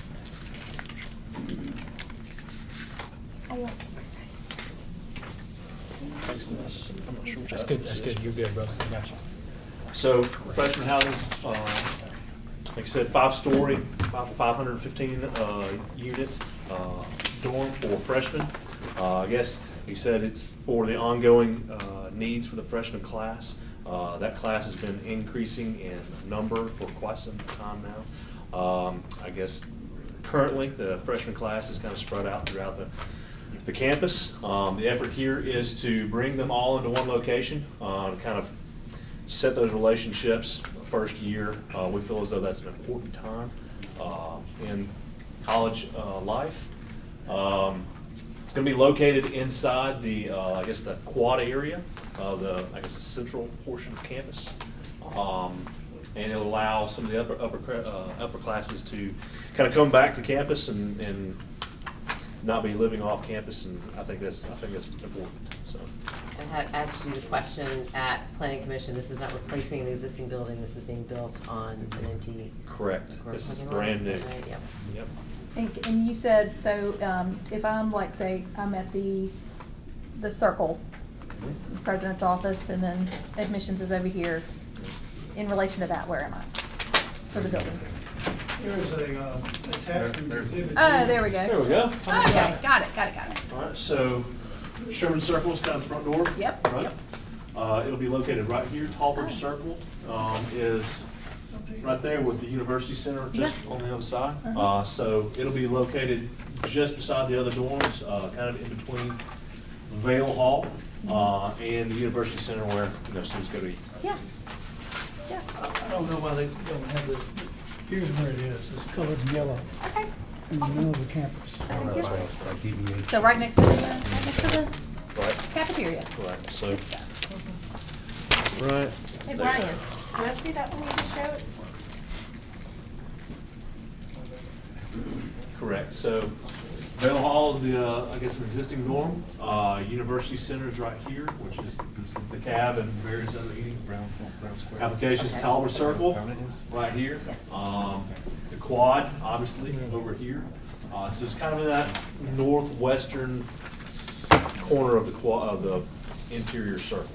Thanks, guys. I'm not sure which That's item good, this that's is. good, you're good, brother, I got you. So freshman housing, like I said, 5-story, about 515 unit dorm for freshmen. I guess he said it's for the ongoing needs for the freshman class. That class has been increasing in number for quite some time now. I guess currently the freshman class is kind of spread out throughout the campus. The effort here is to bring them all into one location, to kind of set those relationships first year. We feel as though that's an important time in college life. It's going to be located inside the, I guess, the quad area, the central portion of campus. And it'll allow some of the upper classes to kind of come back to campus and not be living off campus, and I think that's important. So. I had asked you the question at Planning Commission. This is not replacing an existing building. This is being built on an empty. Correct. This is parking lot. brand new. Right, yep. Yep. And you said, so if I'm like, say, I'm at the circle, the president's office, and then admissions is over here, in relation to that, where am I for the building? Here's a attachment exhibit. Oh, there we go. There we go. Okay, got it. All right, so Sherman Circle is kind of the front door. Yep. Right? It'll be located right here. Talbot Circle is right there with the University Center just on the other side. So it'll be located just beside the other dorms, kind of in between Vale Hall and the University Center where, you know, students go to eat. Yeah. Yeah. I don't know why they don't have this, but here's where it is. It's colored in yellow Okay. in the middle of the campus. Thank you. So right next to the Right. cafeteria. Correct. So, right. Hey, Brian, can I see that one you just showed? Correct. So Vale Hall is the, I guess, an existing dorm. University Center is right here, which is the cab and various other eating applications. Talbot Circle, right here. The quad, obviously, over here. So it's kind of in that northwestern corner of the quad, of the interior circle.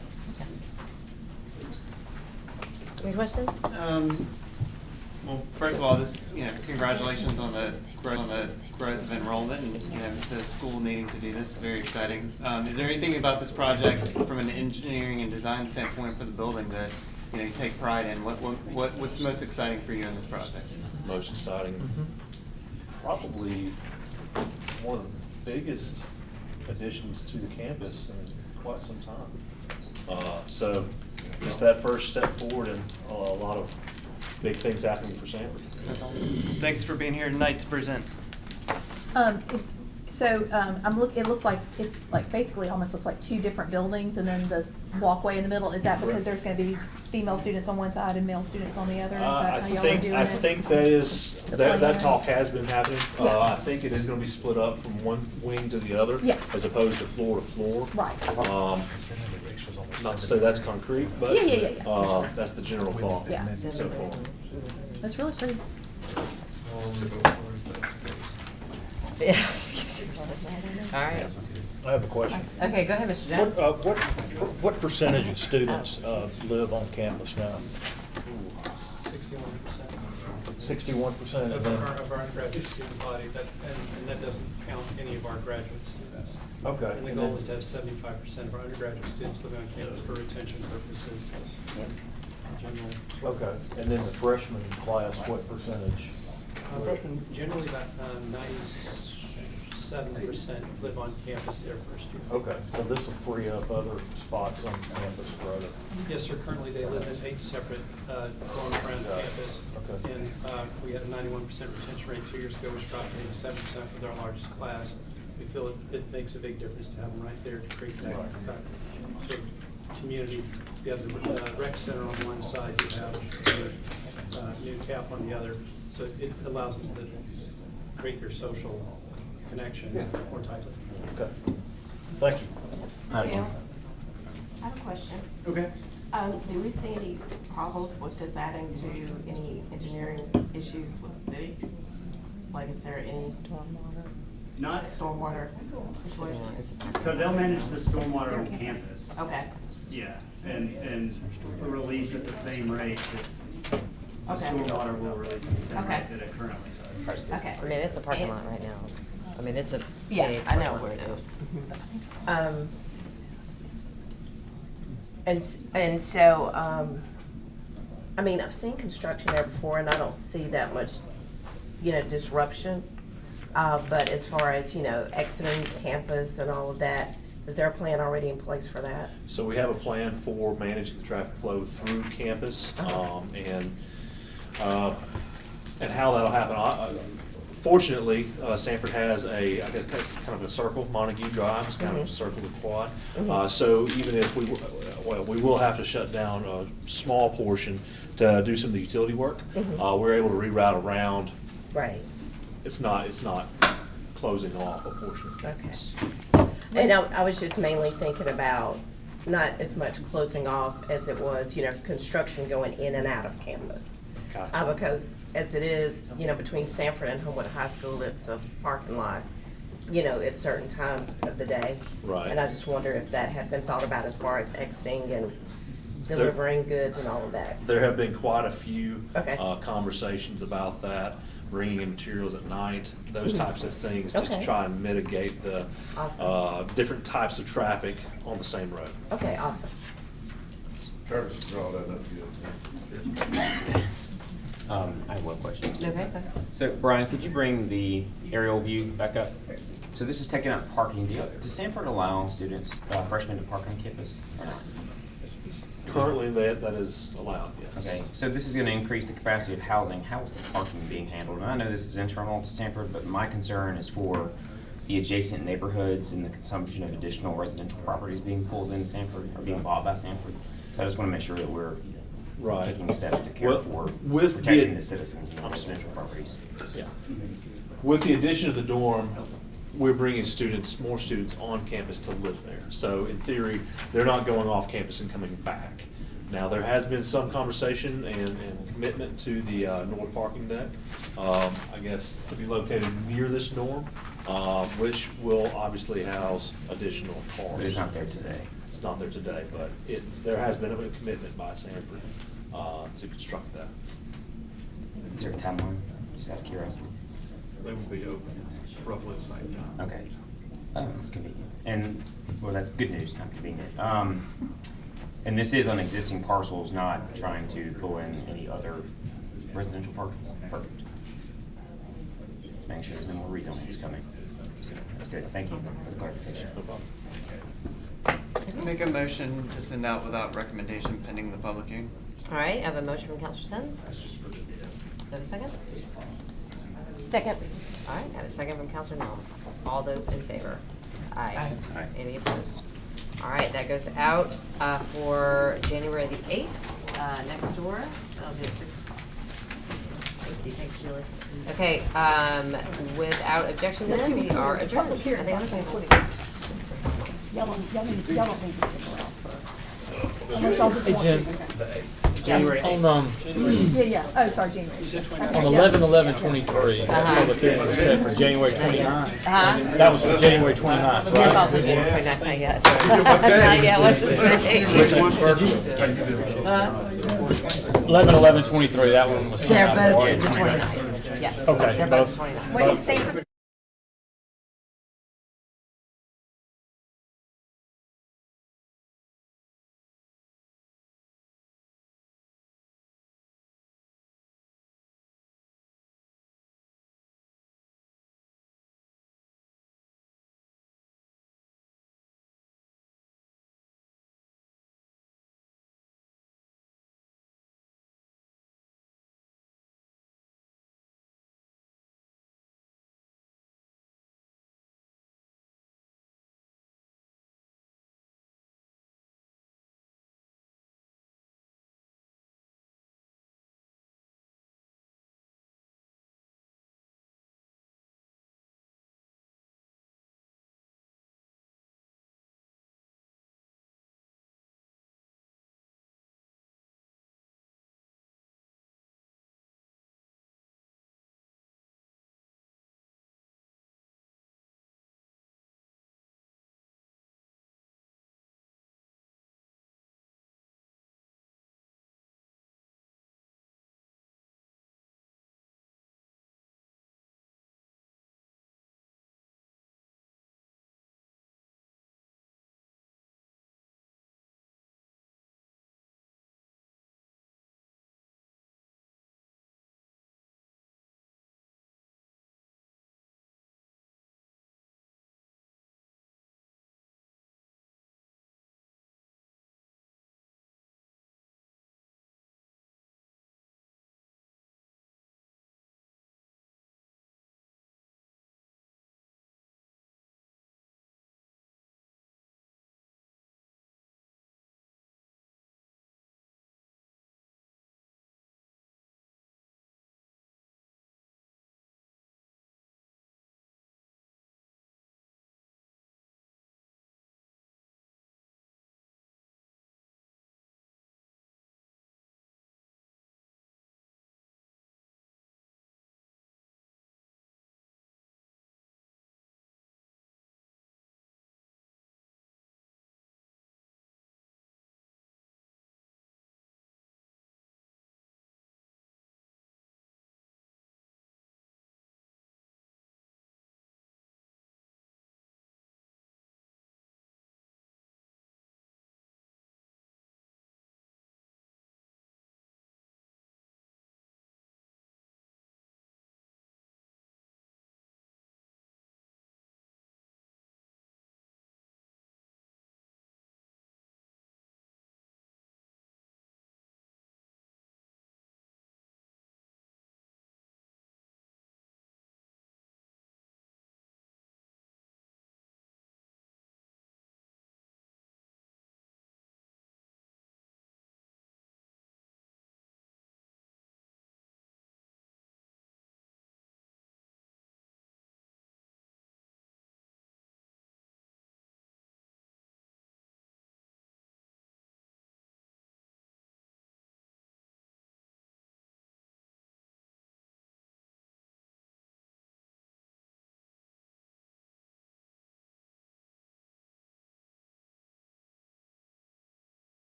Any questions? Well, first of all, congratulations on the growth of enrollment and, the school needing to do this, very exciting. Is there anything about this project from an engineering and design standpoint for the building that, you take pride in? What's most exciting for you in this project? Most exciting, probably one of the biggest additions to the campus in quite some time. So just that first step forward and a lot of big things happening for Sanford. That's awesome. Thanks for being here tonight to present. It looks like, it's like basically almost looks like two different buildings and then the walkway in the middle. Is that because there's gonna be female students on one side and male students on the other? Is that how y'all are doing it? I think that talk has been happening. Yeah. I think it is gonna be split up from one wing to the other. Yeah. As opposed to floor to floor. Right. Not to say that's concrete, but Yeah. that's the general thought. Yeah. So far. That's really pretty. Yeah. All right. I have a question. Okay, go ahead, Mr. Jones. What percentage of students live on campus now? 61%. 61% Of our undergraduate student body, and that doesn't count any of our graduate students. Okay. And the goal is to have 75% of our undergraduate students living on campus for retention purposes. General. Okay, and then the freshman class, what percentage? Freshmen, generally about 97% live on campus their first year. Okay, so this will free up other spots on campus for other. Yes, sir. Currently, they live in 8 separate dorms around campus. Okay. And we had a 91% retention rate 2 years ago, which dropped to 87% with our largest class. We feel it makes a big difference to have them right there to create that sort of community. You have the rec center on one side, you have the new cap on the other. So it allows them to create their social connections more tightly. Okay, thank you. I have a question. Okay. Do we see any problems with this adding to any engineering issues with the city? Like, is there any Not stormwater situations? So they'll manage the stormwater on campus. Okay. Yeah, and release at the same rate that the stormwater will release at the same rate that it currently does. Okay. I mean, it's a parking lot right now. I mean, it's a. Yeah, big I know parking where lot it now. is. And so, I mean, I've seen construction there before and I don't see that much, disruption. But as far as, exiting campus and all of that, is there a plan already in place for that? So we have a plan for managing the traffic flow through campus, and how that'll happen. Fortunately, Sanford has I guess kind of a circle, Montague Drive, it's kind of a circle with quad. So even if we will have to shut down a small portion to do some of the utility work. We're able to reroute around. Right. It's not closing off a portion of campus. Okay. And I was just mainly thinking about not as much closing off as it was, construction going in and out of campus. Gotcha. Because as it is, between Sanford and Homewood High School, it's a parking lot, at certain times of the day. Right. And I just wonder if that had been thought about as far as exiting and delivering goods and all of that? There have been quite a few Okay. conversations about that, bringing in materials at night, those types of things, just to Okay. try and mitigate the Awesome. different types of traffic on the same road. Okay, awesome. Travis draw that up good. I have one question. Okay, go ahead. So Brian, could you bring the aerial view back up? So this is taking out parking. Does Sanford allow students, freshmen to park on campus or not? Currently, that is allowed, yes. Okay, so this is gonna increase the capacity of housing. How is the parking being handled? And I know this is internal to Sanford, but my concern is for the adjacent neighborhoods and the consumption of additional residential properties being pulled into Sanford or being bought by Sanford. So I just wanna make sure that we're Right. taking steps to care Well, for with the- protecting the citizens and the residential properties. Yeah. With the addition of the dorm, we're bringing students, more students on campus to live there. So in theory, they're not going off campus and coming back. Now, there has been some conversation and commitment to the north parking deck, I guess, to be located near this dorm, which will obviously house additional cars. But it's not there today. It's not there today, but there has been a commitment by Sanford to construct that. Is there a timeline? Just out of curiosity. They will be open roughly the same time. Okay. Oh, that's convenient. And, well, that's good news, not convenient. And this is on existing parcels, not trying to pull in any other residential parcels? Perfect. Make sure there's no more rezonings coming. So, that's good. Thank you for the clarification. No problem. Make a motion to send out without recommendation pending the public hearing. All right, I have a motion from Counselor Sens. Do I have a second? Second. All right, I have a second from Counselor Nelms. All those in favor? Aye. Aye. Any opposed? All right, that goes out for January the 8th, next door. That'll be at 6 o'clock. Thank you, thanks, Julie. Okay, without objection then, we are adjourned. I think I'm gonna- Y'all don't need to stick around for. Unless y'all just Hey, want Jim. to. January on, Yeah, oh, sorry, January. on 11/11/23, that public hearing was set for January 29th. That was for January 29th, right? Yes, also January 29th, not yet. Not yet, what's the say? Which one first? 11/11/23, that one was. They're sent out. both the 29th, yes. Okay, They're both the 29th. What is Sanford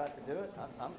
about to do it? I'm.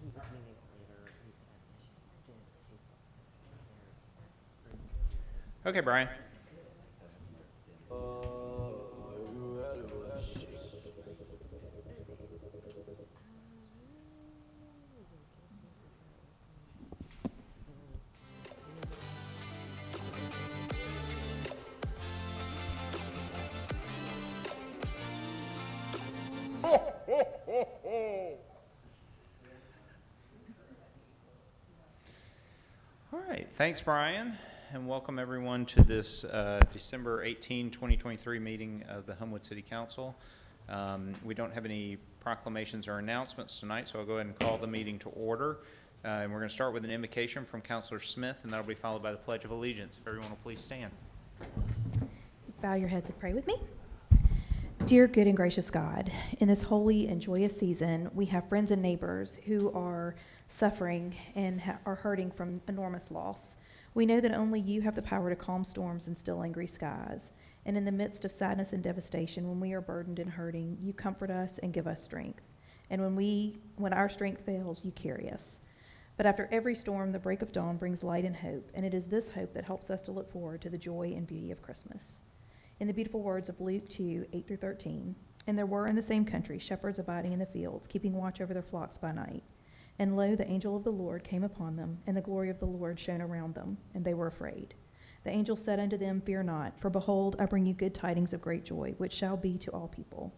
He was meeting later. He's Okay, Brian. All right, thanks, Brian, and welcome everyone to this December 18, 2023 meeting of the Homewood City Council. We don't have any proclamations or announcements tonight, so I'll go ahead and call the meeting to order. And we're going to start with an invocation from Councilor Smith, and that'll be followed by the Pledge of Allegiance. If everyone will please stand. Bow your heads and pray with me. Dear good and gracious God, in this holy and joyous season, we have friends and neighbors who are suffering and are hurting from enormous loss. We know that only you have the power to calm storms and still angry skies. And in the midst of sadness and devastation, when we are burdened and hurting, you comfort us and give us strength. And when our strength fails, you carry us. But after every storm, the break of dawn brings light and hope, and it is this hope that helps us to look forward to the joy and beauty of Christmas. In the beautiful words of Luke 2, 8 through 13, and there were in the same country shepherds abiding in the fields, keeping watch over their flocks by night. And lo, the angel of the Lord came upon them, and the glory of the Lord shone around them, and they were afraid. The angel said unto them, Fear not, for behold, I bring you good tidings of great joy, which shall be to all people.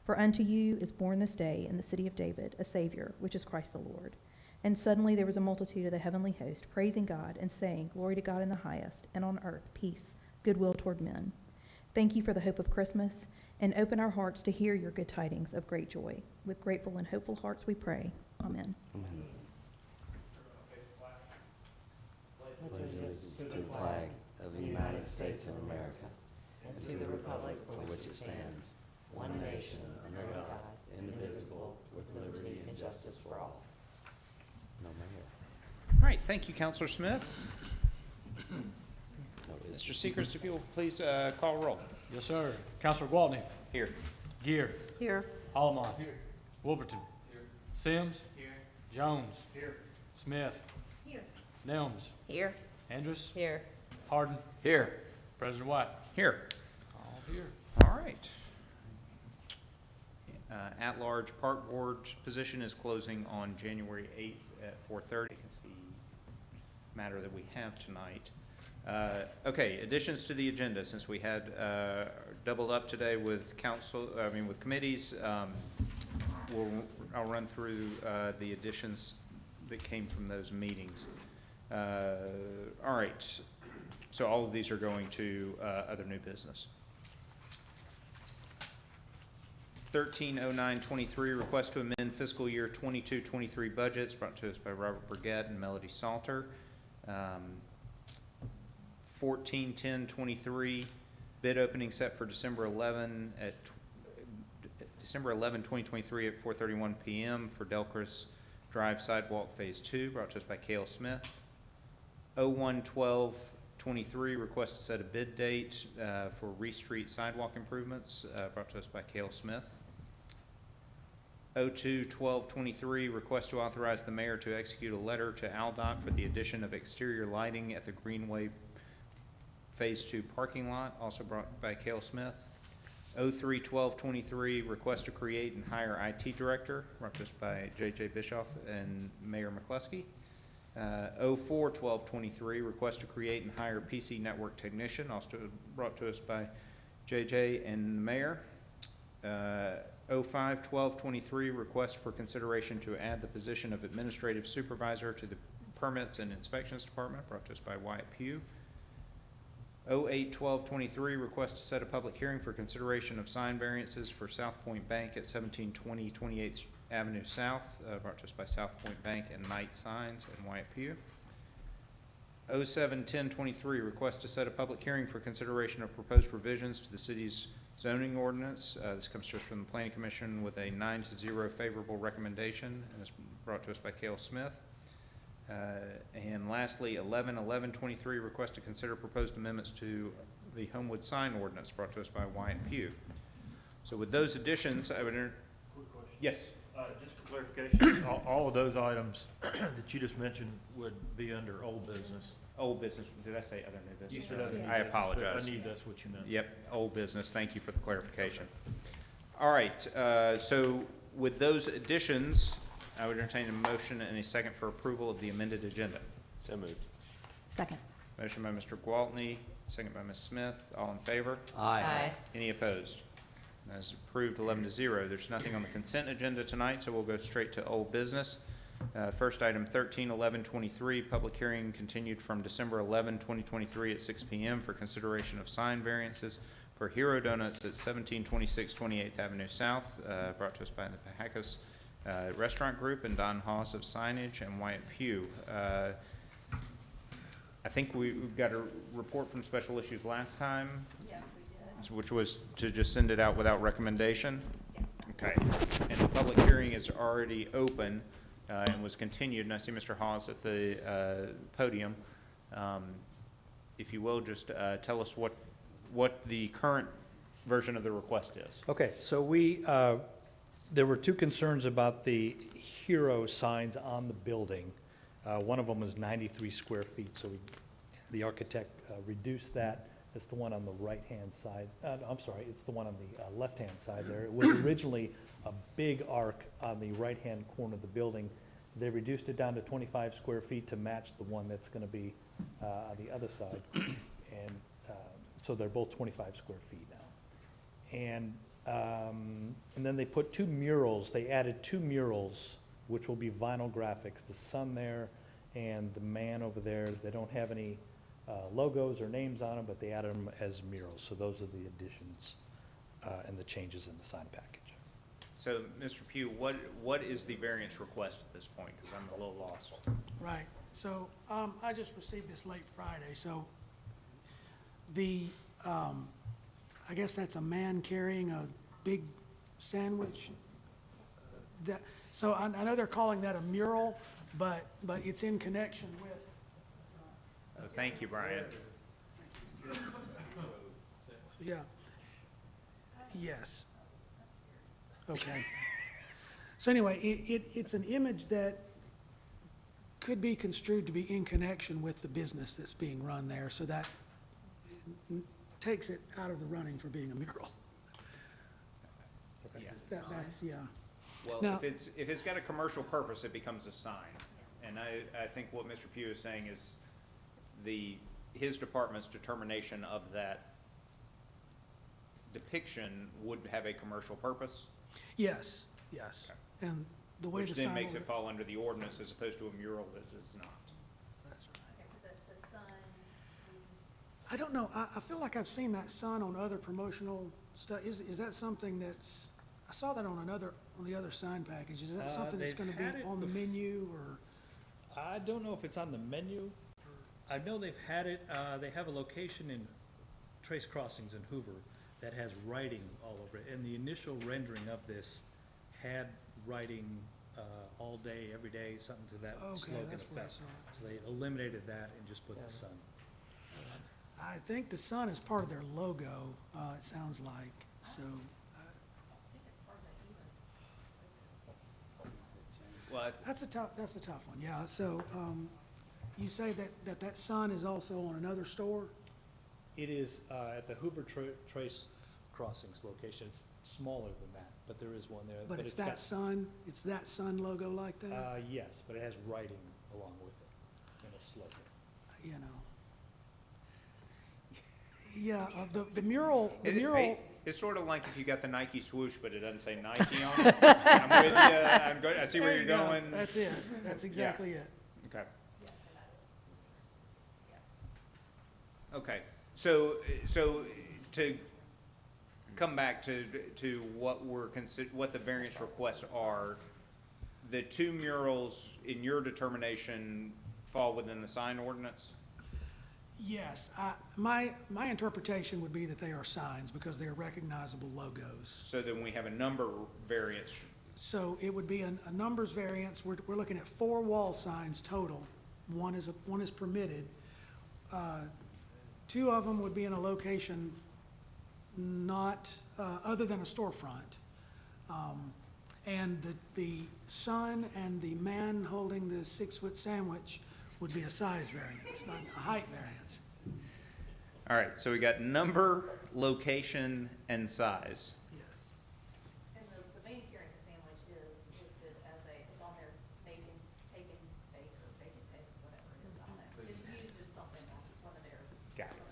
For unto you is born this day in the city of David a Savior, which is Christ the Lord. And suddenly there was a multitude of the heavenly host, praising God, and saying, Glory to God in the highest, and on earth peace, goodwill toward men. Thank you for the hope of Christmas, and open our hearts to hear your good tidings of great joy. With grateful and hopeful hearts we pray. Amen. Amen. Allegiance to the flag of the United States of America and to the republic for which it stands, one nation, under God, indivisible, with liberty and justice for all. No mayor. All right, thank you, Counselor Smith. Mr. Seekers, if you will please call roll. Yes, sir. Counselor Gwaltney. Here. Gear. Here. Almond. Here. Wolverton. Here. Sims. Here. Jones. Here. Smith. Here. Nelms. Here. Andrus. Here. Harden. Here. President White. Here. All here. All right. At-large park board position is closing on January 8th at 4:30. It's the matter that we have tonight. Okay, additions to the agenda, since we had doubled up today with with committees. I'll run through the additions that came from those meetings. All right, so all of these are going to other new business. 130923, request to amend fiscal year 22-23 budgets, brought to us by Robert Burgett and Melody Salter. 141023, bid opening set for December 11, 2023 at 4:31 p.m. for Delcris Drive Sidewalk Phase 2, brought to us by Cale Smith. 011223, request to set a bid date for Reese Street sidewalk improvements, brought to us by Cale Smith. 021223, request to authorize the mayor to execute a letter to AlDOT for the addition of exterior lighting at the Greenway Phase 2 parking lot, also brought by Cale Smith. 031223, request to create and hire IT director, brought to us by J.J. Bischoff and Mayor McCluskey. 041223, request to create and hire PC network technician, also brought to us by J.J. and the Mayor. 051223, request for consideration to add the position of administrative supervisor to the permits and inspections department, brought to us by Wyatt Pugh. 081223, request to set a public hearing for consideration of sign variances for South Point Bank at 1720 28th Avenue South, brought to us by South Point Bank and Knight Signs and Wyatt Pugh. 071023, request to set a public hearing for consideration of proposed revisions to the city's zoning ordinance. This comes to us from the Planning Commission with a 9-0 favorable recommendation, and is brought to us by Cale Smith. And lastly, 111123, request to consider proposed amendments to the Homewood sign ordinance, brought to us by Wyatt Pugh. So with those additions, I would Quick question. Yes. Just for clarification, all of those items that you just mentioned would be under old business. Old business, did I say other new business? You said other new I business, but apologize. I knew that's what you meant. Yep, old business, thank you for the clarification. All right, so with those additions, I would entertain a motion and a second for approval of the amended agenda. So moved. Second. Motion by Mr. Gwaltney, second by Ms. Smith. All in favor? Aye. Any opposed? As approved, 11-0. There's nothing on the consent agenda tonight, so we'll go straight to old business. First item, 131123, public hearing continued from December 11, 2023 at 6 p.m. for consideration of sign variances for Hero Donuts at 1726 28th Avenue South, brought to us by the Pahacas Restaurant Group and Don Haas of Signage and Wyatt Pugh. I think we've got a report from Special Issues last time. Yes, we did. Which was to just send it out without recommendation? Yes. Okay. And the public hearing is already open and was continued, and I see Mr. Hawes at the podium. If you will, just tell us what the current version of the request is. Okay, so there were two concerns about the Hero signs on the building. One of them was 93 square feet, so the architect reduced that. It's the one on the right-hand side. I'm sorry, it's the one on the left-hand side there. It was originally a big arc on the right-hand corner of the building. They reduced it down to 25 square feet to match the one that's going to be on the other side. And so they're both 25 square feet now. And then they put two murals. They added two murals, which will be vinyl graphics. The sun there and the man over there. They don't have any logos or names on them, but they added them as murals. So those are the additions and the changes in the sign package. So, Mr. Pugh, what is the variance request at this point? Because I'm a little lost. Right, so, I just received this late Friday, so I guess that's a man carrying a big sandwich. So I know they're calling that a mural, but it's in connection with. Thank you, Brian. Yeah. Yes. Okay. So anyway, it's an image that could be construed to be in connection with the business that's being run there, so that takes it out of the running for being a mural. Yeah. That's, yeah. Well, Now- if it's got a commercial purpose, it becomes a sign. And I think what Mr. Pugh is saying is his department's determination of that depiction would have a commercial purpose. Yes, yes. And the way the Which sign. then makes it will- fall under the ordinance as opposed to a mural that is not. That's right. I don't know, I feel like I've seen that sign on other promotional stuff. Is that something that's, I saw that on the other sign package. Is that something that's they've gonna had be it on the menu, or? I don't know if it's on the menu. I know they've had it, they have a location in Trace Crossings in Hoover that has writing all over it. And the initial rendering of this had writing all day, every day, something to that Okay, slogan that's where I effect. saw it. So they eliminated that and just put the sun. I think the sun is part of their logo, it sounds like, so. Well, That's a tough one, yeah. So, you say that sun is also on another store? It is at the Hoover Trace Crossings location. It's smaller than that, but there is one there. But it's got- that sun logo like that? Yes, but it has writing along with it and a slogan. You know. Yeah, the mural, It's sort of like if you got the Nike swoosh, but it doesn't say Nike on it. I'm with you. I see where There you're you go. going. That's it. That's exactly it. Okay. Okay, so to come back to what what the variance requests are, the two murals, in your determination, fall within the sign ordinance? Yes, my interpretation would be that they are signs because they are recognizable logos. So then we have a number variance. So it would be a numbers variance. We're looking at 4 wall signs total. One is permitted. 2 of them would be in a location not, other than a storefront. And the sun and the man holding the 6-foot sandwich would be a size variance, not a height variance. All right, so we got number, location, and size. Yes. And the main carrying the sandwich is listed as it's on there, taken, bake, or bacon take, whatever it is on there. It's used as something on some of their. Got it.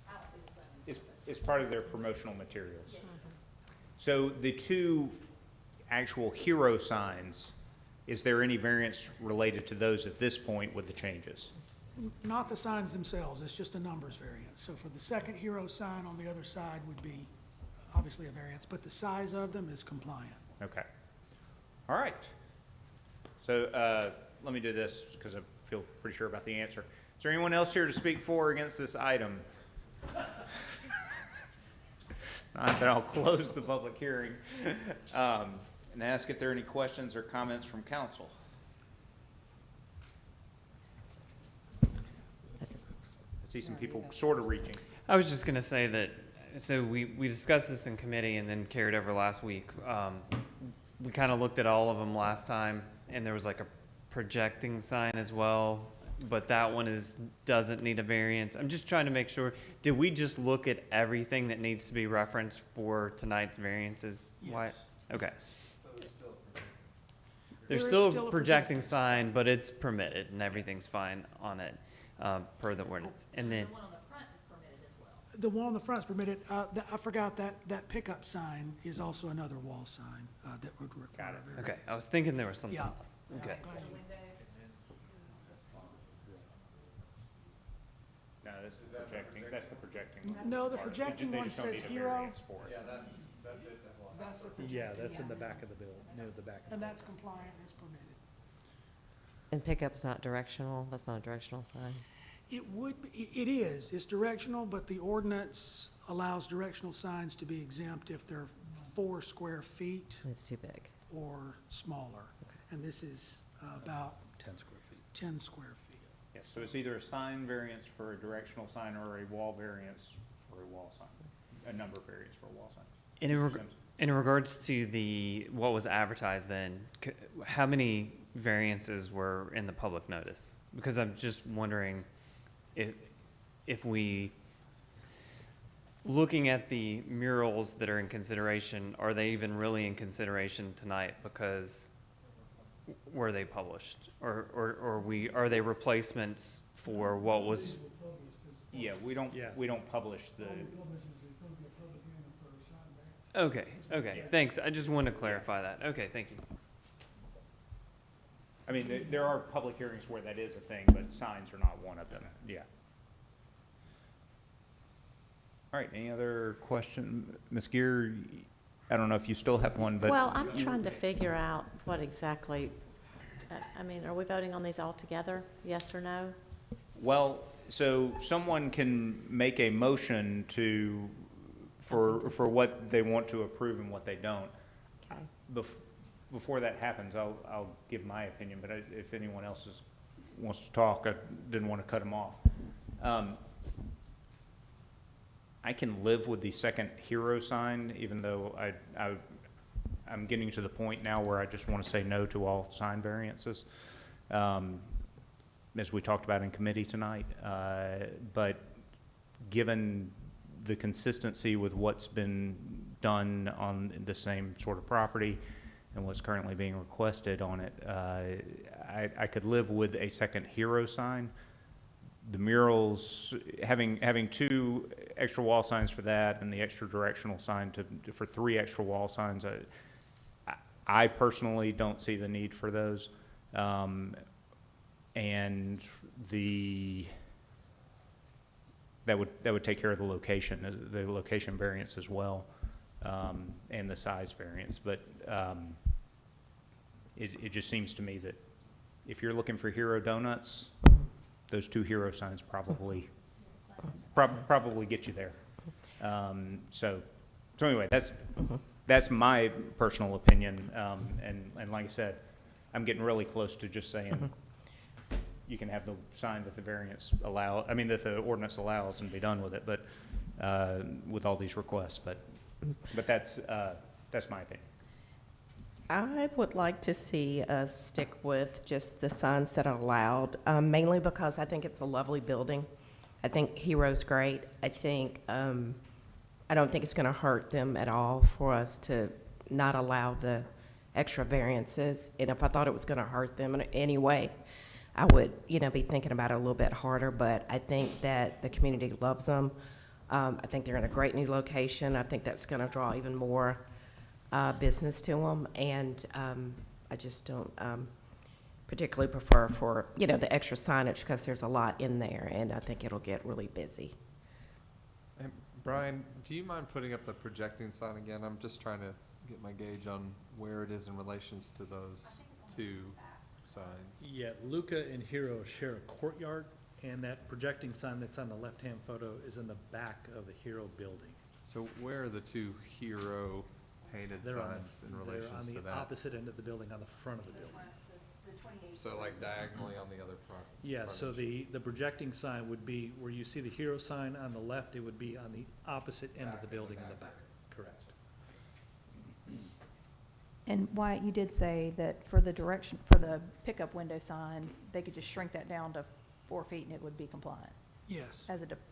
I don't see the sun. It's part of their promotional materials. So the two actual hero signs, is there any variance related to those at this point with the changes? Not the signs themselves, it's just a numbers variance. So for the second hero sign on the other side would be obviously a variance, but the size of them is compliant. Okay. All right. So let me do this because I feel pretty sure about the answer. Is there anyone else here to speak for or against this item? Then I'll close the public hearing and ask if there are any questions or comments from council. I see some people sort of reaching. I was just gonna say that, so we discussed this in committee and then carried over last week. We kind of looked at all of them last time, and there was like a projecting sign as well, but that one doesn't need a variance. I'm just trying to make sure, did we just look at everything that needs to be referenced for tonight's variances? Why? Yes. Okay. So there's still There's There is still still a a projecting projecting sign, but it's permitted and everything's fine on it, per the ordinance. And then, The one on the front is permitted as well. The one on the front is permitted. I forgot that pickup sign is also another wall sign that would require a variance. okay, I was thinking there was something. Yeah. Okay. No, this is projecting, that's the projecting. No, the part. projecting They one just don't says need a hero. variance for it. Yeah, that's it. That's the projecting. Yeah, that's in the back of the bill, near the back. And that's compliant, it's permitted. And pickup's not directional, that's not a directional sign? It would, it is, it's directional, but the ordinance allows directional signs to be exempt if they're 4 square feet It's too big. or smaller. And this is about 10 square feet. 10 square feet. Yes, so it's either a sign variance for a directional sign or a wall variance for a wall sign, a number variance for a wall sign. In regards to what was advertised then, how many variances were in the public notice? Because I'm just wondering if we, looking at the murals that are in consideration, are they even really in consideration tonight? Because were they published? Or are they replacements for what was? Yeah, we don't publish the. Okay, thanks. I just wanted to clarify that. Okay, thank you. I mean, there are public hearings where that is a thing, but signs are not one of them, yeah. All right, any other question? Ms. Gear, I don't know if you still have one, but. Well, I'm trying to figure out what exactly, I mean, are we voting on these all together, yes or no? Well, so someone can make a motion for what they want to approve and what they don't. Okay. Before that happens, I'll give my opinion, but if anyone else wants to talk, I didn't want to cut them off. I can live with the second hero sign, even though I'm getting to the point now where I just want to say no to all sign variances, as we talked about in committee tonight. But given the consistency with what's been done on the same sort of property and what's currently being requested on it, I could live with a second hero sign. The murals, having 2 extra wall signs for that and the extra directional sign for 3 extra wall signs, I personally don't see the need for those. And that would take care of the location variance as well, and the size variance. But it just seems to me that if you're looking for hero donuts, those 2 hero signs probably get you there. So anyway, that's my personal opinion. And like I said, I'm getting really close to just saying you can have the sign that the variance that the ordinance allows and be done with it. But with all these requests, but that's my opinion. I would like to see us stick with just the signs that are allowed, mainly because I think it's a lovely building. I think Hero's great. I don't think it's going to hurt them at all for us to not allow the extra variances. And if I thought it was going to hurt them in any way, I would, be thinking about it a little bit harder. But I think that the community loves them. I think they're in a great new location. I think that's going to draw even more business to them, and I just don't particularly prefer for the extra signage because there's a lot in there, and I think it'll get really busy. And Brian, do you mind putting up the projecting sign again? I'm just trying to get my gauge on where it is in relations to those 2 signs. Yeah, Luca and Hero share a courtyard, and that projecting sign that's on the left-hand photo is in the back of the Hero building. So where are the 2 Hero painted They're signs in relation to They're on that? the opposite end of the building, on the front of the building. So like diagonally on the other front? Yeah, so the projecting sign would be, where you see the hero sign on the left, it would be on the opposite end of the building in the back, correct. And Wyatt, you did say that for the pickup window sign, they could just shrink that down to 4 feet and it would be compliant Yes,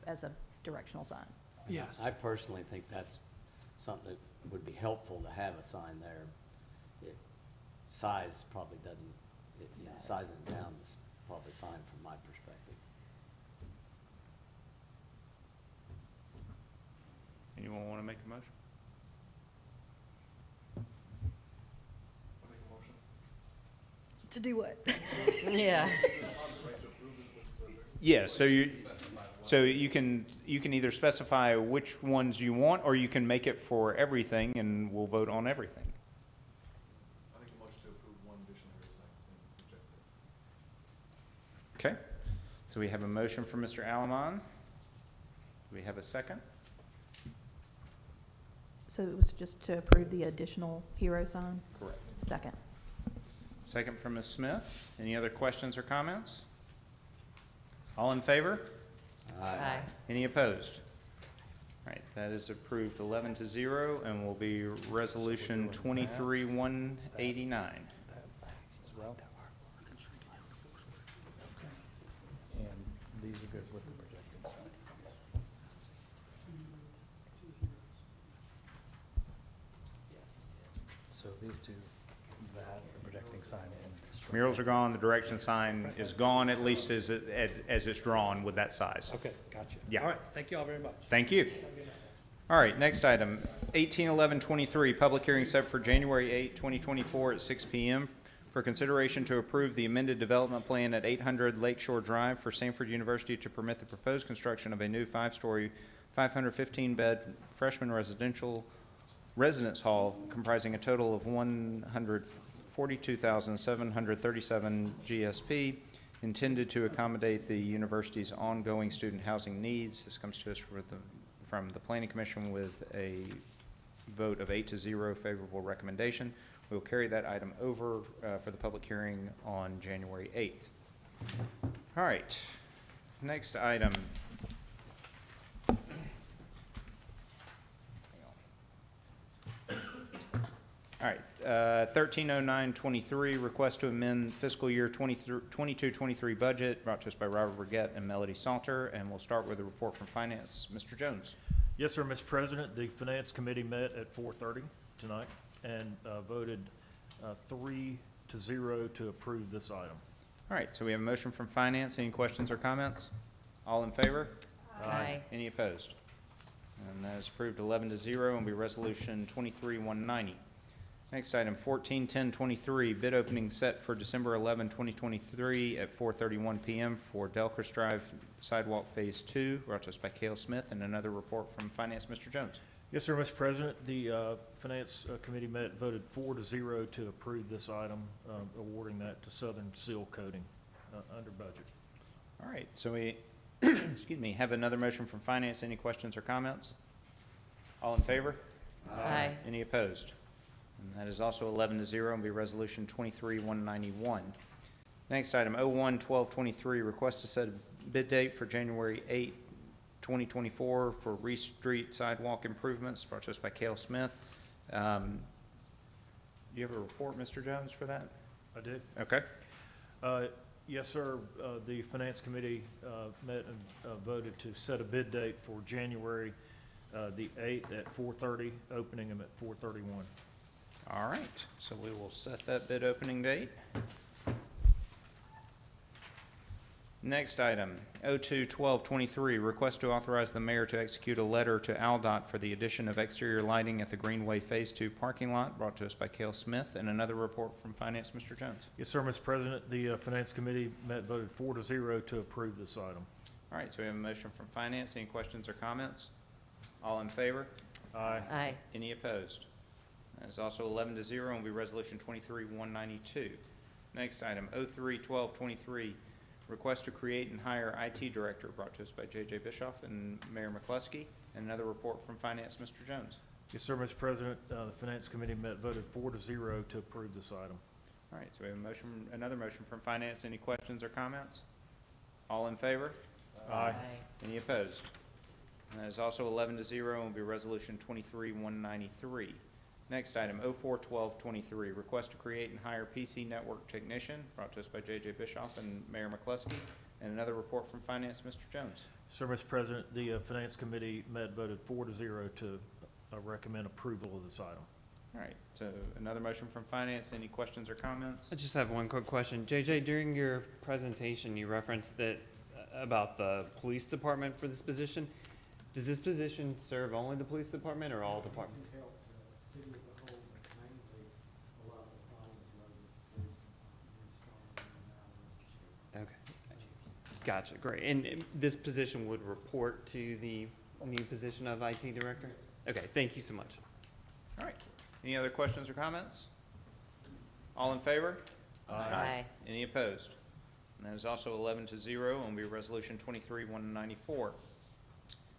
as a directional sign. yes. I personally think that's something that would be helpful to have a sign there. Size probably doesn't, sizing down is probably fine from my perspective. Anyone want to make a motion? To do what? Yeah. Yeah, so you can either specify which ones you want, or you can make it for everything, and we'll vote on everything. I think a motion to approve 1 visionary sign and project this. Okay, so we have a motion from Mr. Alamon. Do we have a second? So it was just to approve the additional hero sign? Correct. Second. Second from Ms. Smith. Any other questions or comments? All in favor? Aye. Any opposed? All right, that is approved 11-0 and will be resolution 23-189. As well. And these are good with the projected sign. So these two, that, the projecting sign and the structure. Murals are gone, the direction sign is gone, at least as it's drawn with that size. Okay, gotcha. Yeah. All right, thank you all very much. Thank you. All right, next item, 181123, public hearing set for January 8, 2024 at 6 p.m. for consideration to approve the amended development plan at 800 Lakeshore Drive for Sanford University to permit the proposed construction of a new 5-story, 515-bed freshman residence hall comprising a total of 142,737 GSP, intended to accommodate the university's ongoing student housing needs. This comes to us from the Planning Commission with a vote of 8-0 favorable recommendation. We'll carry that item over for the public hearing on January 8th. All right, next item. All right, 130923, request to amend fiscal year 22-23 budget, brought to us by Robert Burgett and Melody Salter, and we'll start with a report from Finance. Mr. Jones. Yes, sir, Mr. President. The Finance Committee met at 4:30 tonight and voted 3-0 to approve this item. All right, so we have a motion from Finance. Any questions or comments? All in favor? Aye. Any opposed? And that is approved 11-0 and will be resolution 23-190. Next item, 141023, bid opening set for December 11, 2023 at 4:31 p.m. for Delcris Drive Sidewalk Phase 2, brought to us by Cale Smith, and another report from Finance, Mr. Jones. Yes, sir, Mr. President. The Finance Committee met, voted 4-0 to approve this item, awarding that to Southern Seal Coating under budget. All right, so we, excuse me, have another motion from Finance. Any questions or comments? All in favor? Aye. Any opposed? And that is also 11-0 and will be resolution 23-191. Next item, 01-1223, request to set a bid date for January 8, 2024 for Reese Street sidewalk improvements, brought to us by Cale Smith. Do you have a report, Mr. Jones, for that? I did. Okay. Yes, sir. The Finance Committee met and voted to set a bid date for January the 8th at 4:30, opening them at 4:31. All right, so we will set that bid opening date. Next item, 02-1223, request to authorize the mayor to execute a letter to AlDOT for the addition of exterior lighting at the Greenway Phase 2 parking lot, brought to us by Cale Smith, and another report from Finance, Mr. Jones. Yes, sir, Mr. President. The Finance Committee met, voted 4-0 to approve this item. All right, so we have a motion from Finance. Any questions or comments? All in favor? Aye. Aye. Any opposed? That is also 11-0 and will be resolution 23-192. Next item, 03-1223, request to create and hire IT director, brought to us by J.J. Bischoff and Mayor McCluskey, and another report from Finance, Mr. Jones. Yes, sir, Mr. President. The Finance Committee met, voted 4-0 to approve this item. All right, so we have a motion, another motion from Finance. Any questions or comments? All in favor? Aye. Any opposed? And that is also 11-0 and will be resolution 23-193. Next item, 04-1223, request to create and hire PC network technician, brought to us by J.J. Bischoff and Mayor McCluskey, and another report from Finance, Mr. Jones. Sir, Mr. President, the Finance Committee met, voted 4-0 to recommend approval of this item. All right, so another motion from Finance. Any questions or comments? I just have one quick question. JJ, during your presentation, you referenced that about the police department for this position. Does this position serve only the police department or all departments? Okay. Gotcha, great. And this position would report to the new position of IT director? Okay, thank you so much. All right. Any other questions or comments? All in favor? Aye. Any opposed? And that is also 11-0 and will be resolution 23-194.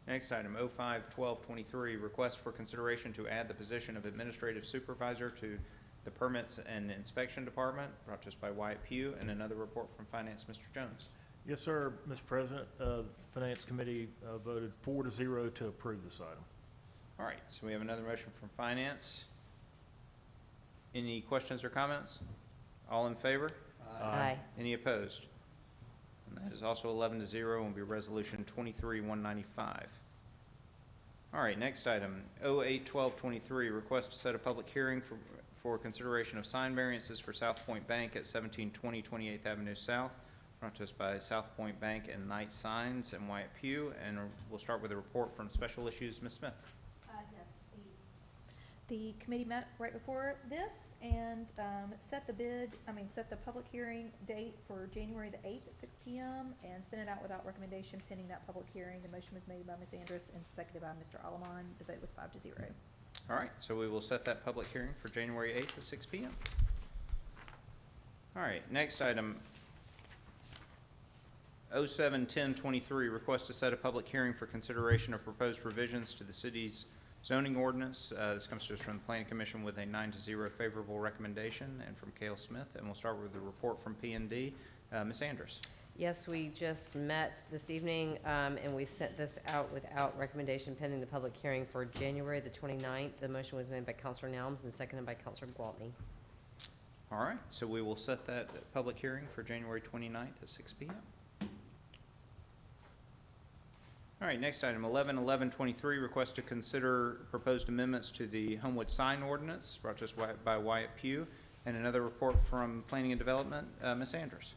Next item, 05-1223, request for consideration to add the position of Administrative Supervisor to the Permits and Inspection Department, brought to us by Wyatt Pugh, and another report from Finance, Mr. Jones. Yes, sir, Mr. President. The Finance Committee voted 4-0 to approve this item. All right, so we have another motion from Finance. Any questions or comments? All in favor? Aye. Any opposed? And that is also 11-0 and will be Resolution 23-195. All right, next item, 08-1223, request to set a public hearing for consideration of sign variances for South Point Bank at 1720 28th Avenue South, brought to us by South Point Bank and Knight Signs and Wyatt Pugh, and we'll start with a report from Special Issues, Ms. Smith. Yes, the committee met right before this and set the public hearing date for January the 8th at 6 p.m. and sent it out without recommendation pending that public hearing. The motion was made by Ms. Andrus and seconded by Mr. Alamon. The vote was 5-0. All right, so we will set that public hearing for January 8th at 6 p.m. All right, next item, 07-1023, request to set a public hearing for consideration of proposed revisions to the city's zoning ordinance. This comes to us from the Planning Commission with a 9-0 favorable recommendation, and from Cale Smith. And we'll start with the report from P&D. Ms. Andrus. Yes, we just met this evening, and we sent this out without recommendation pending the public hearing for January the 29th. The motion was made by Counselor Nelms and seconded by Counselor Gwaltney. All right, so we will set that public hearing for January 29th at 6 p.m. All right, next item, 11-11-23, request to consider proposed amendments to the Homewood sign ordinance, brought to us by Wyatt Pugh, and another report from Planning and Development, Ms. Andrus.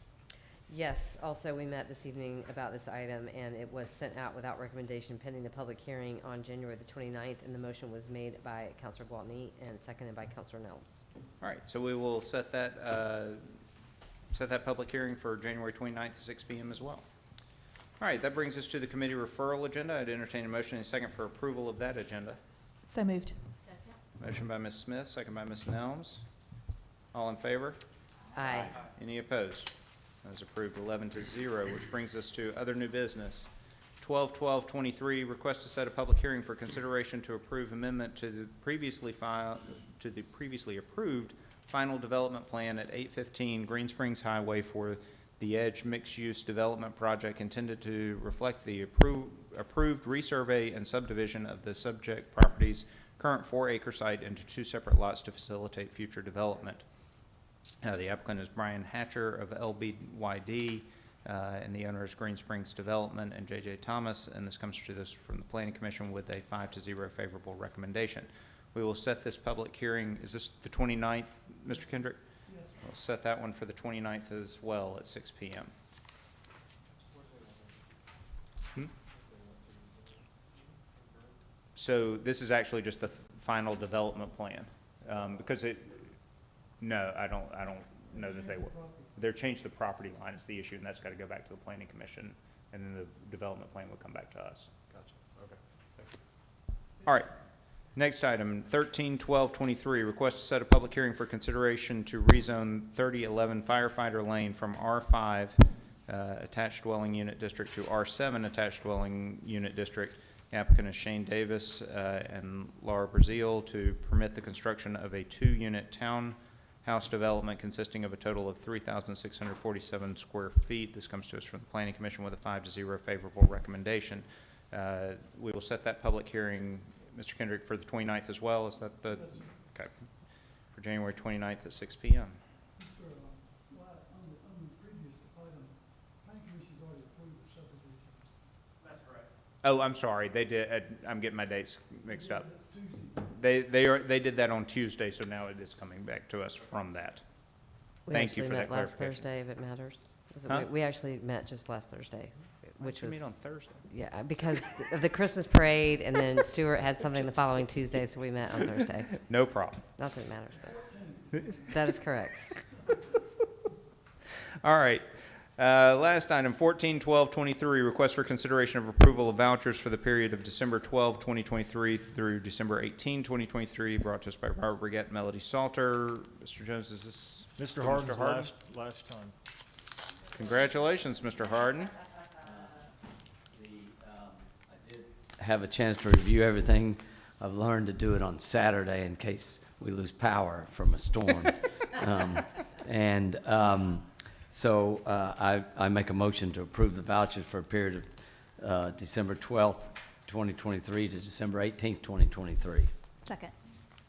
Yes, also we met this evening about this item, and it was sent out without recommendation pending the public hearing on January the 29th, and the motion was made by Counselor Gwaltney and seconded by Counselor Nelms. All right, so we will set that public hearing for January 29th at 6 p.m. as well. All right, that brings us to the committee referral agenda. I'd entertain a motion and a second for approval of that agenda. So moved. Motion by Ms. Smith, second by Ms. Nelms. All in favor? Aye. Any opposed? That is approved 11-0, which brings us to other new business. 12-12-23, request to set a public hearing for consideration to approve amendment to the previously approved final development plan at 815 Green Springs Highway for the Edge mixed-use development project intended to reflect the approved resurvey and subdivision of the subject property's current 4-acre site into 2 separate lots to facilitate future development. The applicant is Brian Hatcher of LBYD, and the owner is Green Springs Development and J.J. Thomas, and this comes to us from the Planning Commission with a 5-0 favorable recommendation. We will set this public hearing, is this the 29th, Mr. Kendrick? Yes. We'll set that one for the 29th as well at 6 p.m. So this is actually just the final development plan, because no, I don't know that they will. They're changed the property line is the issue, and that's got to go back to the Planning Commission, and then the development plan will come back to us. Gotcha, okay, thank you. All right. Next item, 13-12-23, request to set a public hearing for consideration to rezone 3011 Firefighter Lane from R5 attached dwelling unit district to R7 attached dwelling unit district. The applicant is Shane Davis and Laura Brazil to permit the construction of a 2-unit townhouse development consisting of a total of 3,647 square feet. This comes to us from the Planning Commission with a 5-0 favorable recommendation. We will set that public hearing, Mr. Kendrick, for the 29th as well. Is that the, okay, for January 29th at 6 p.m. Mr. Wyatt, on the previous item, Planning Commission's already approved the subdivision. That's correct. Oh, I'm sorry. They did. I'm getting my dates mixed up. They did that on Tuesday, so now it is coming back to us from that. Thank you for that We actually met last clarification. Thursday, if it matters. Huh? We actually met just last Thursday, which was. Meet on Thursday. Yeah, because of the Christmas parade, and then Stuart had something the following Tuesday, so we met on Thursday. No problem. Not that it matters, but that is correct. All right. Last item, 14-12-23, request for consideration of approval of vouchers for the period of December 12, 2023 through December 18, 2023, brought to us by Robert Brigette and Melody Salter. Mr. Jones, is this Mr. Harden's last time. Congratulations, Mr. Harden. have a chance to review everything. I've learned to do it on Saturday in case we lose power from a storm. So I make a motion to approve the vouchers for a period of December 12th, 2023 to December 18th, 2023. Second.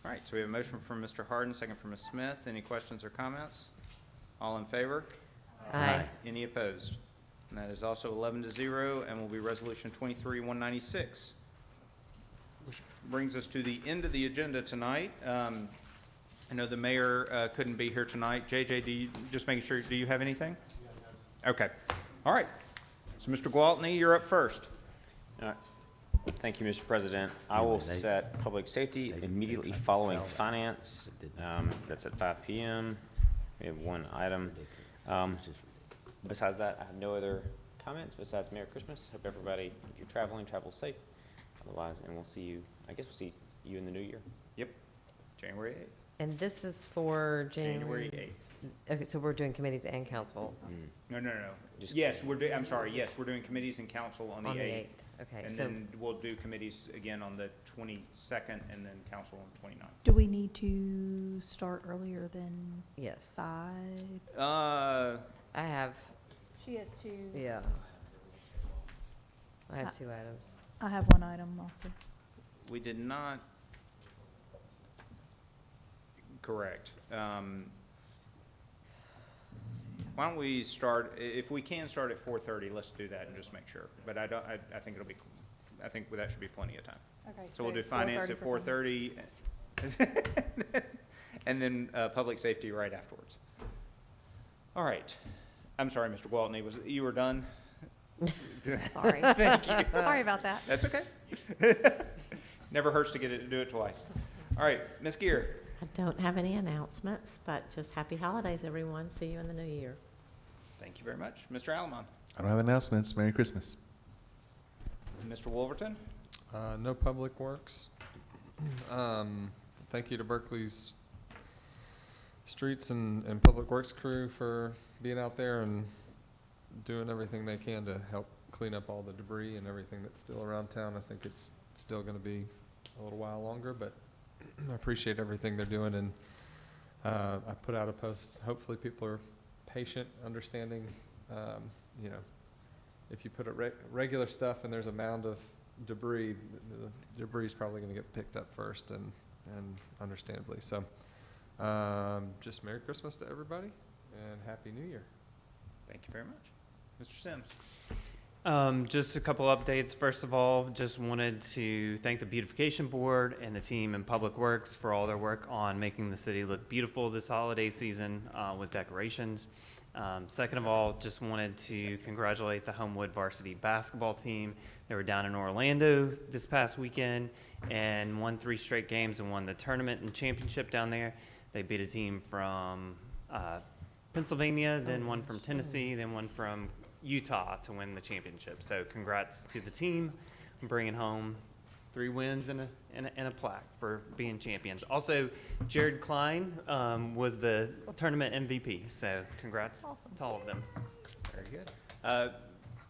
All right, so we have a motion from Mr. Harden, second from Ms. Smith. Any questions or comments? All in favor? Aye. Any opposed? And that is also 11-0, and will be Resolution 23-196. Which brings us to the end of the agenda tonight. I know the mayor couldn't be here tonight. JJ, just making sure, do you have anything? Okay. All right. So, Mr. Gwaltney, you're up first. Thank you, Mr. President. I will set public safety immediately following finance. That's at 5 p.m. We have one item. Besides that, I have no other comments besides Merry Christmas. Hope everybody, if you're traveling, travel safe. Otherwise, and we'll see you, I guess we'll see you in the new year. Yep. January 8th. And this is for January 8th. Okay, so we're doing committees and council. No. Yes, I'm sorry. Yes, we're doing committees and council on the 8th. Okay, And so then we'll do committees again on the 22nd and then council on the 29th. Do we need to start earlier than yes, 5? I have. She has 2. Yeah. I have 2 items. I have 1 item also. We did not. Correct. Why don't we start, if we can start at 4:30, let's do that and just make sure. But I think it'll be, I think that should be plenty of time. Okay. So we'll do finance at 4:30 and then public safety right afterwards. All right. I'm sorry, Mr. Gwaltney, you were done? Sorry. Thank you. Sorry about that. That's okay. Never hurts to do it twice. All right, Ms. Gear. I don't have any announcements, but just happy holidays, everyone. See you in the new year. Thank you very much. Mr. Alamon. I don't have announcements. Merry Christmas. Mr. Wolverton. No public works. Thank you to Berkeley's streets and public works crew for being out there and doing everything they can to help clean up all the debris and everything that's still around town. I think it's still going to be a little while longer, but I appreciate everything they're doing. And I put out a post. Hopefully people are patient, understanding. You know, if you put regular stuff and there's a mound of debris, the debris is probably going to get picked up first, and understandably. So just Merry Christmas to everybody and Happy New Year. Thank you very much. Mr. Sims. Just a couple updates. First of all, just wanted to thank the Beautification Board and the team in Public Works for all their work on making the city look beautiful this holiday season with decorations. Second of all, just wanted to congratulate the Homewood varsity basketball team. They were down in Orlando this past weekend and won 3 straight games and won the tournament and championship down there. They beat a team from Pennsylvania, then one from Tennessee, then one from Utah to win the championship. So congrats to the team bringing home 3 wins and a plaque for being champions. Also, Jared Klein was the tournament MVP. So congrats to all of them. Very good.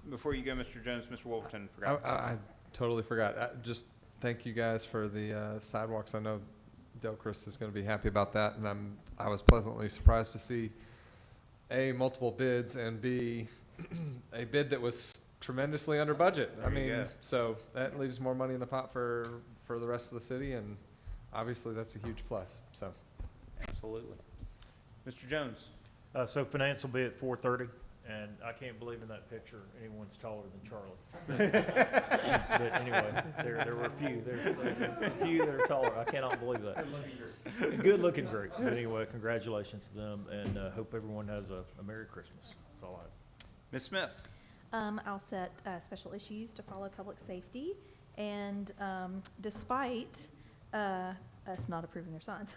Before you go, Mr. Jones, Mr. Wolverton forgot. I totally forgot. Just thank you guys for the sidewalks. I know Del Chris is going to be happy about that, and I was pleasantly surprised to see A, multiple bids, and B, a bid that was tremendously under budget. There you go. So that leaves more money in the pot for the rest of the city, and obviously that's a huge plus. So, absolutely. Mr. Jones. So finance will be at 4:30, and I can't believe in that picture anyone's taller than Charlie. But anyway, there were a few. There's a few that are taller. I cannot believe that. Good-looking group. But anyway, congratulations to them, and hope everyone has a Merry Christmas. That's all I have. Ms. Smith. I'll set special issues to follow public safety, and despite us not approving their signs,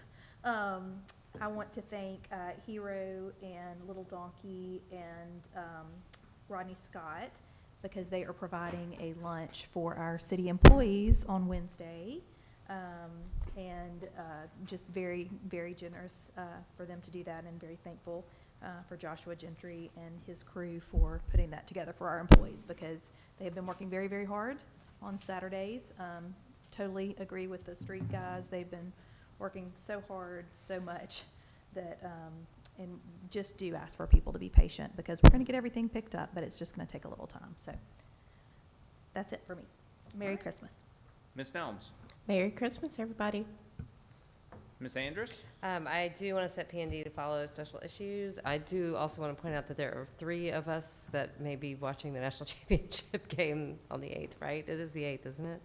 I want to thank Hero and Little Donkey and Rodney Scott, because they are providing a lunch for our city employees on Wednesday, and just very, very generous for them to do that, and very thankful for Joshua Gentry and his crew for putting that together for our employees, because they have been working very, very hard on Saturdays. Totally agree with the street guys. They've been working so hard, so much that, and just do ask for people to be patient because we're going to get everything picked up, but it's just going to take a little time. So that's it for me. Merry Christmas. Ms. Nelms? Merry Christmas, everybody. Ms. Andrus? I do want to set P&D to follow special issues. I do also want to point out that there are 3 of us that may be watching the national championship game on the 8th, right? It is the 8th, isn't it?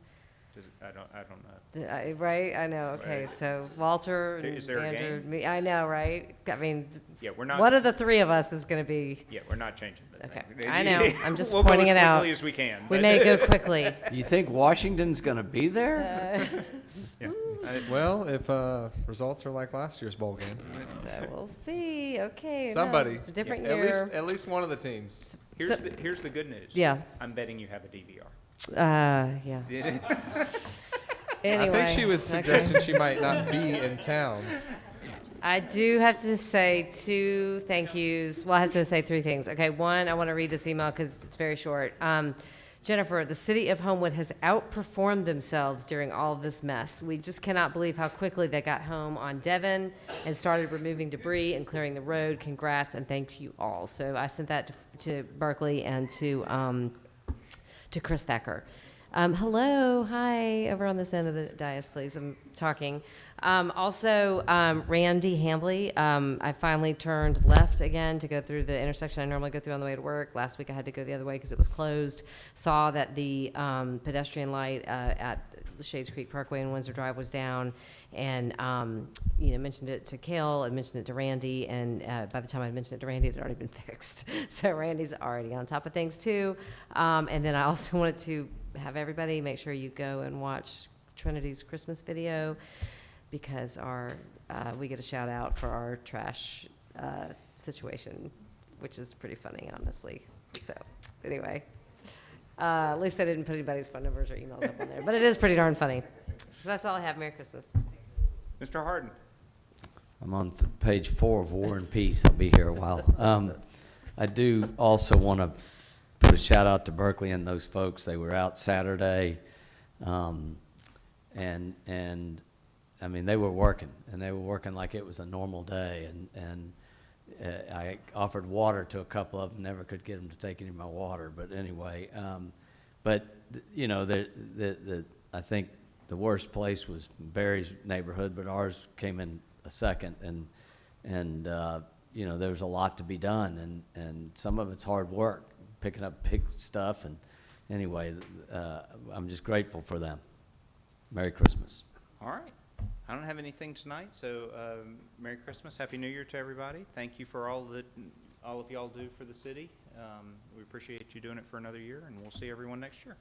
I don't know. Right? I know. Okay, Right. so Walter and Is there a Andrew, game? me. I know, right? I mean, Yeah, we're not. one of the 3 of us is going to be. Yeah, we're not changing the Okay, thing. I know. I'm just We'll go pointing as it out. quickly as we can, We but- may go quickly. You think Washington's gonna be there? Yeah. Well, if results are like last year's bowl game, So we'll see. Okay, no, somebody, it's a different yeah, year. at least one of the teams. Here's the good news. Yeah. I'm betting you have a DVR. Yeah. I think she was okay. suggesting she might not be in town. I do have to say 2 thank yous. Well, I have to say 3 things. Okay, one, I want to read this email because it's very short. Jennifer, the city of Homewood has outperformed themselves during all of this mess. We just cannot believe how quickly they got home on Devon and started removing debris and clearing the road. Congrats and thank you all. So I sent that to Berkeley and to Chris Thacker. Hello, hi, over on this end of the dais, please. I'm talking. Also, Randy Hambley, I finally turned left again to go through the intersection I normally go through on the way to work. Last week I had to go the other way because it was closed. Saw that the pedestrian light at the Shades Creek Parkway and Windsor Drive was down, and mentioned it to Kale and mentioned it to Randy, and by the time I mentioned it to Randy, it had already been fixed. So Randy's already on top of things too. And then I also wanted to have everybody make sure you go and watch Trinity's Christmas video, because we get a shout out for our trash situation, which is pretty funny, honestly. So anyway, at least I didn't put anybody's phone numbers or emails up on there, but it is pretty darn funny. So that's all I have. Merry Christmas. Mr. Harden? I'm on page 4 of War and Peace. I'll be here a while. I do also want to put a shout out to Berkeley and those folks. They were out Saturday, and I mean, they were working, and they were working like it was a normal day, and I offered water to a couple of them, never could get them to take any of my water, but anyway, I think the worst place was Barry's neighborhood, but ours came in a second, and there's a lot to be done, and some of it's hard work, picking up big stuff, and anyway, I'm just grateful for them. Merry Christmas. All right. I don't have anything tonight, so Merry Christmas, Happy New Year to everybody. Thank you for all of y'all do for the city. We appreciate you doing it for another year, and we'll see everyone next year.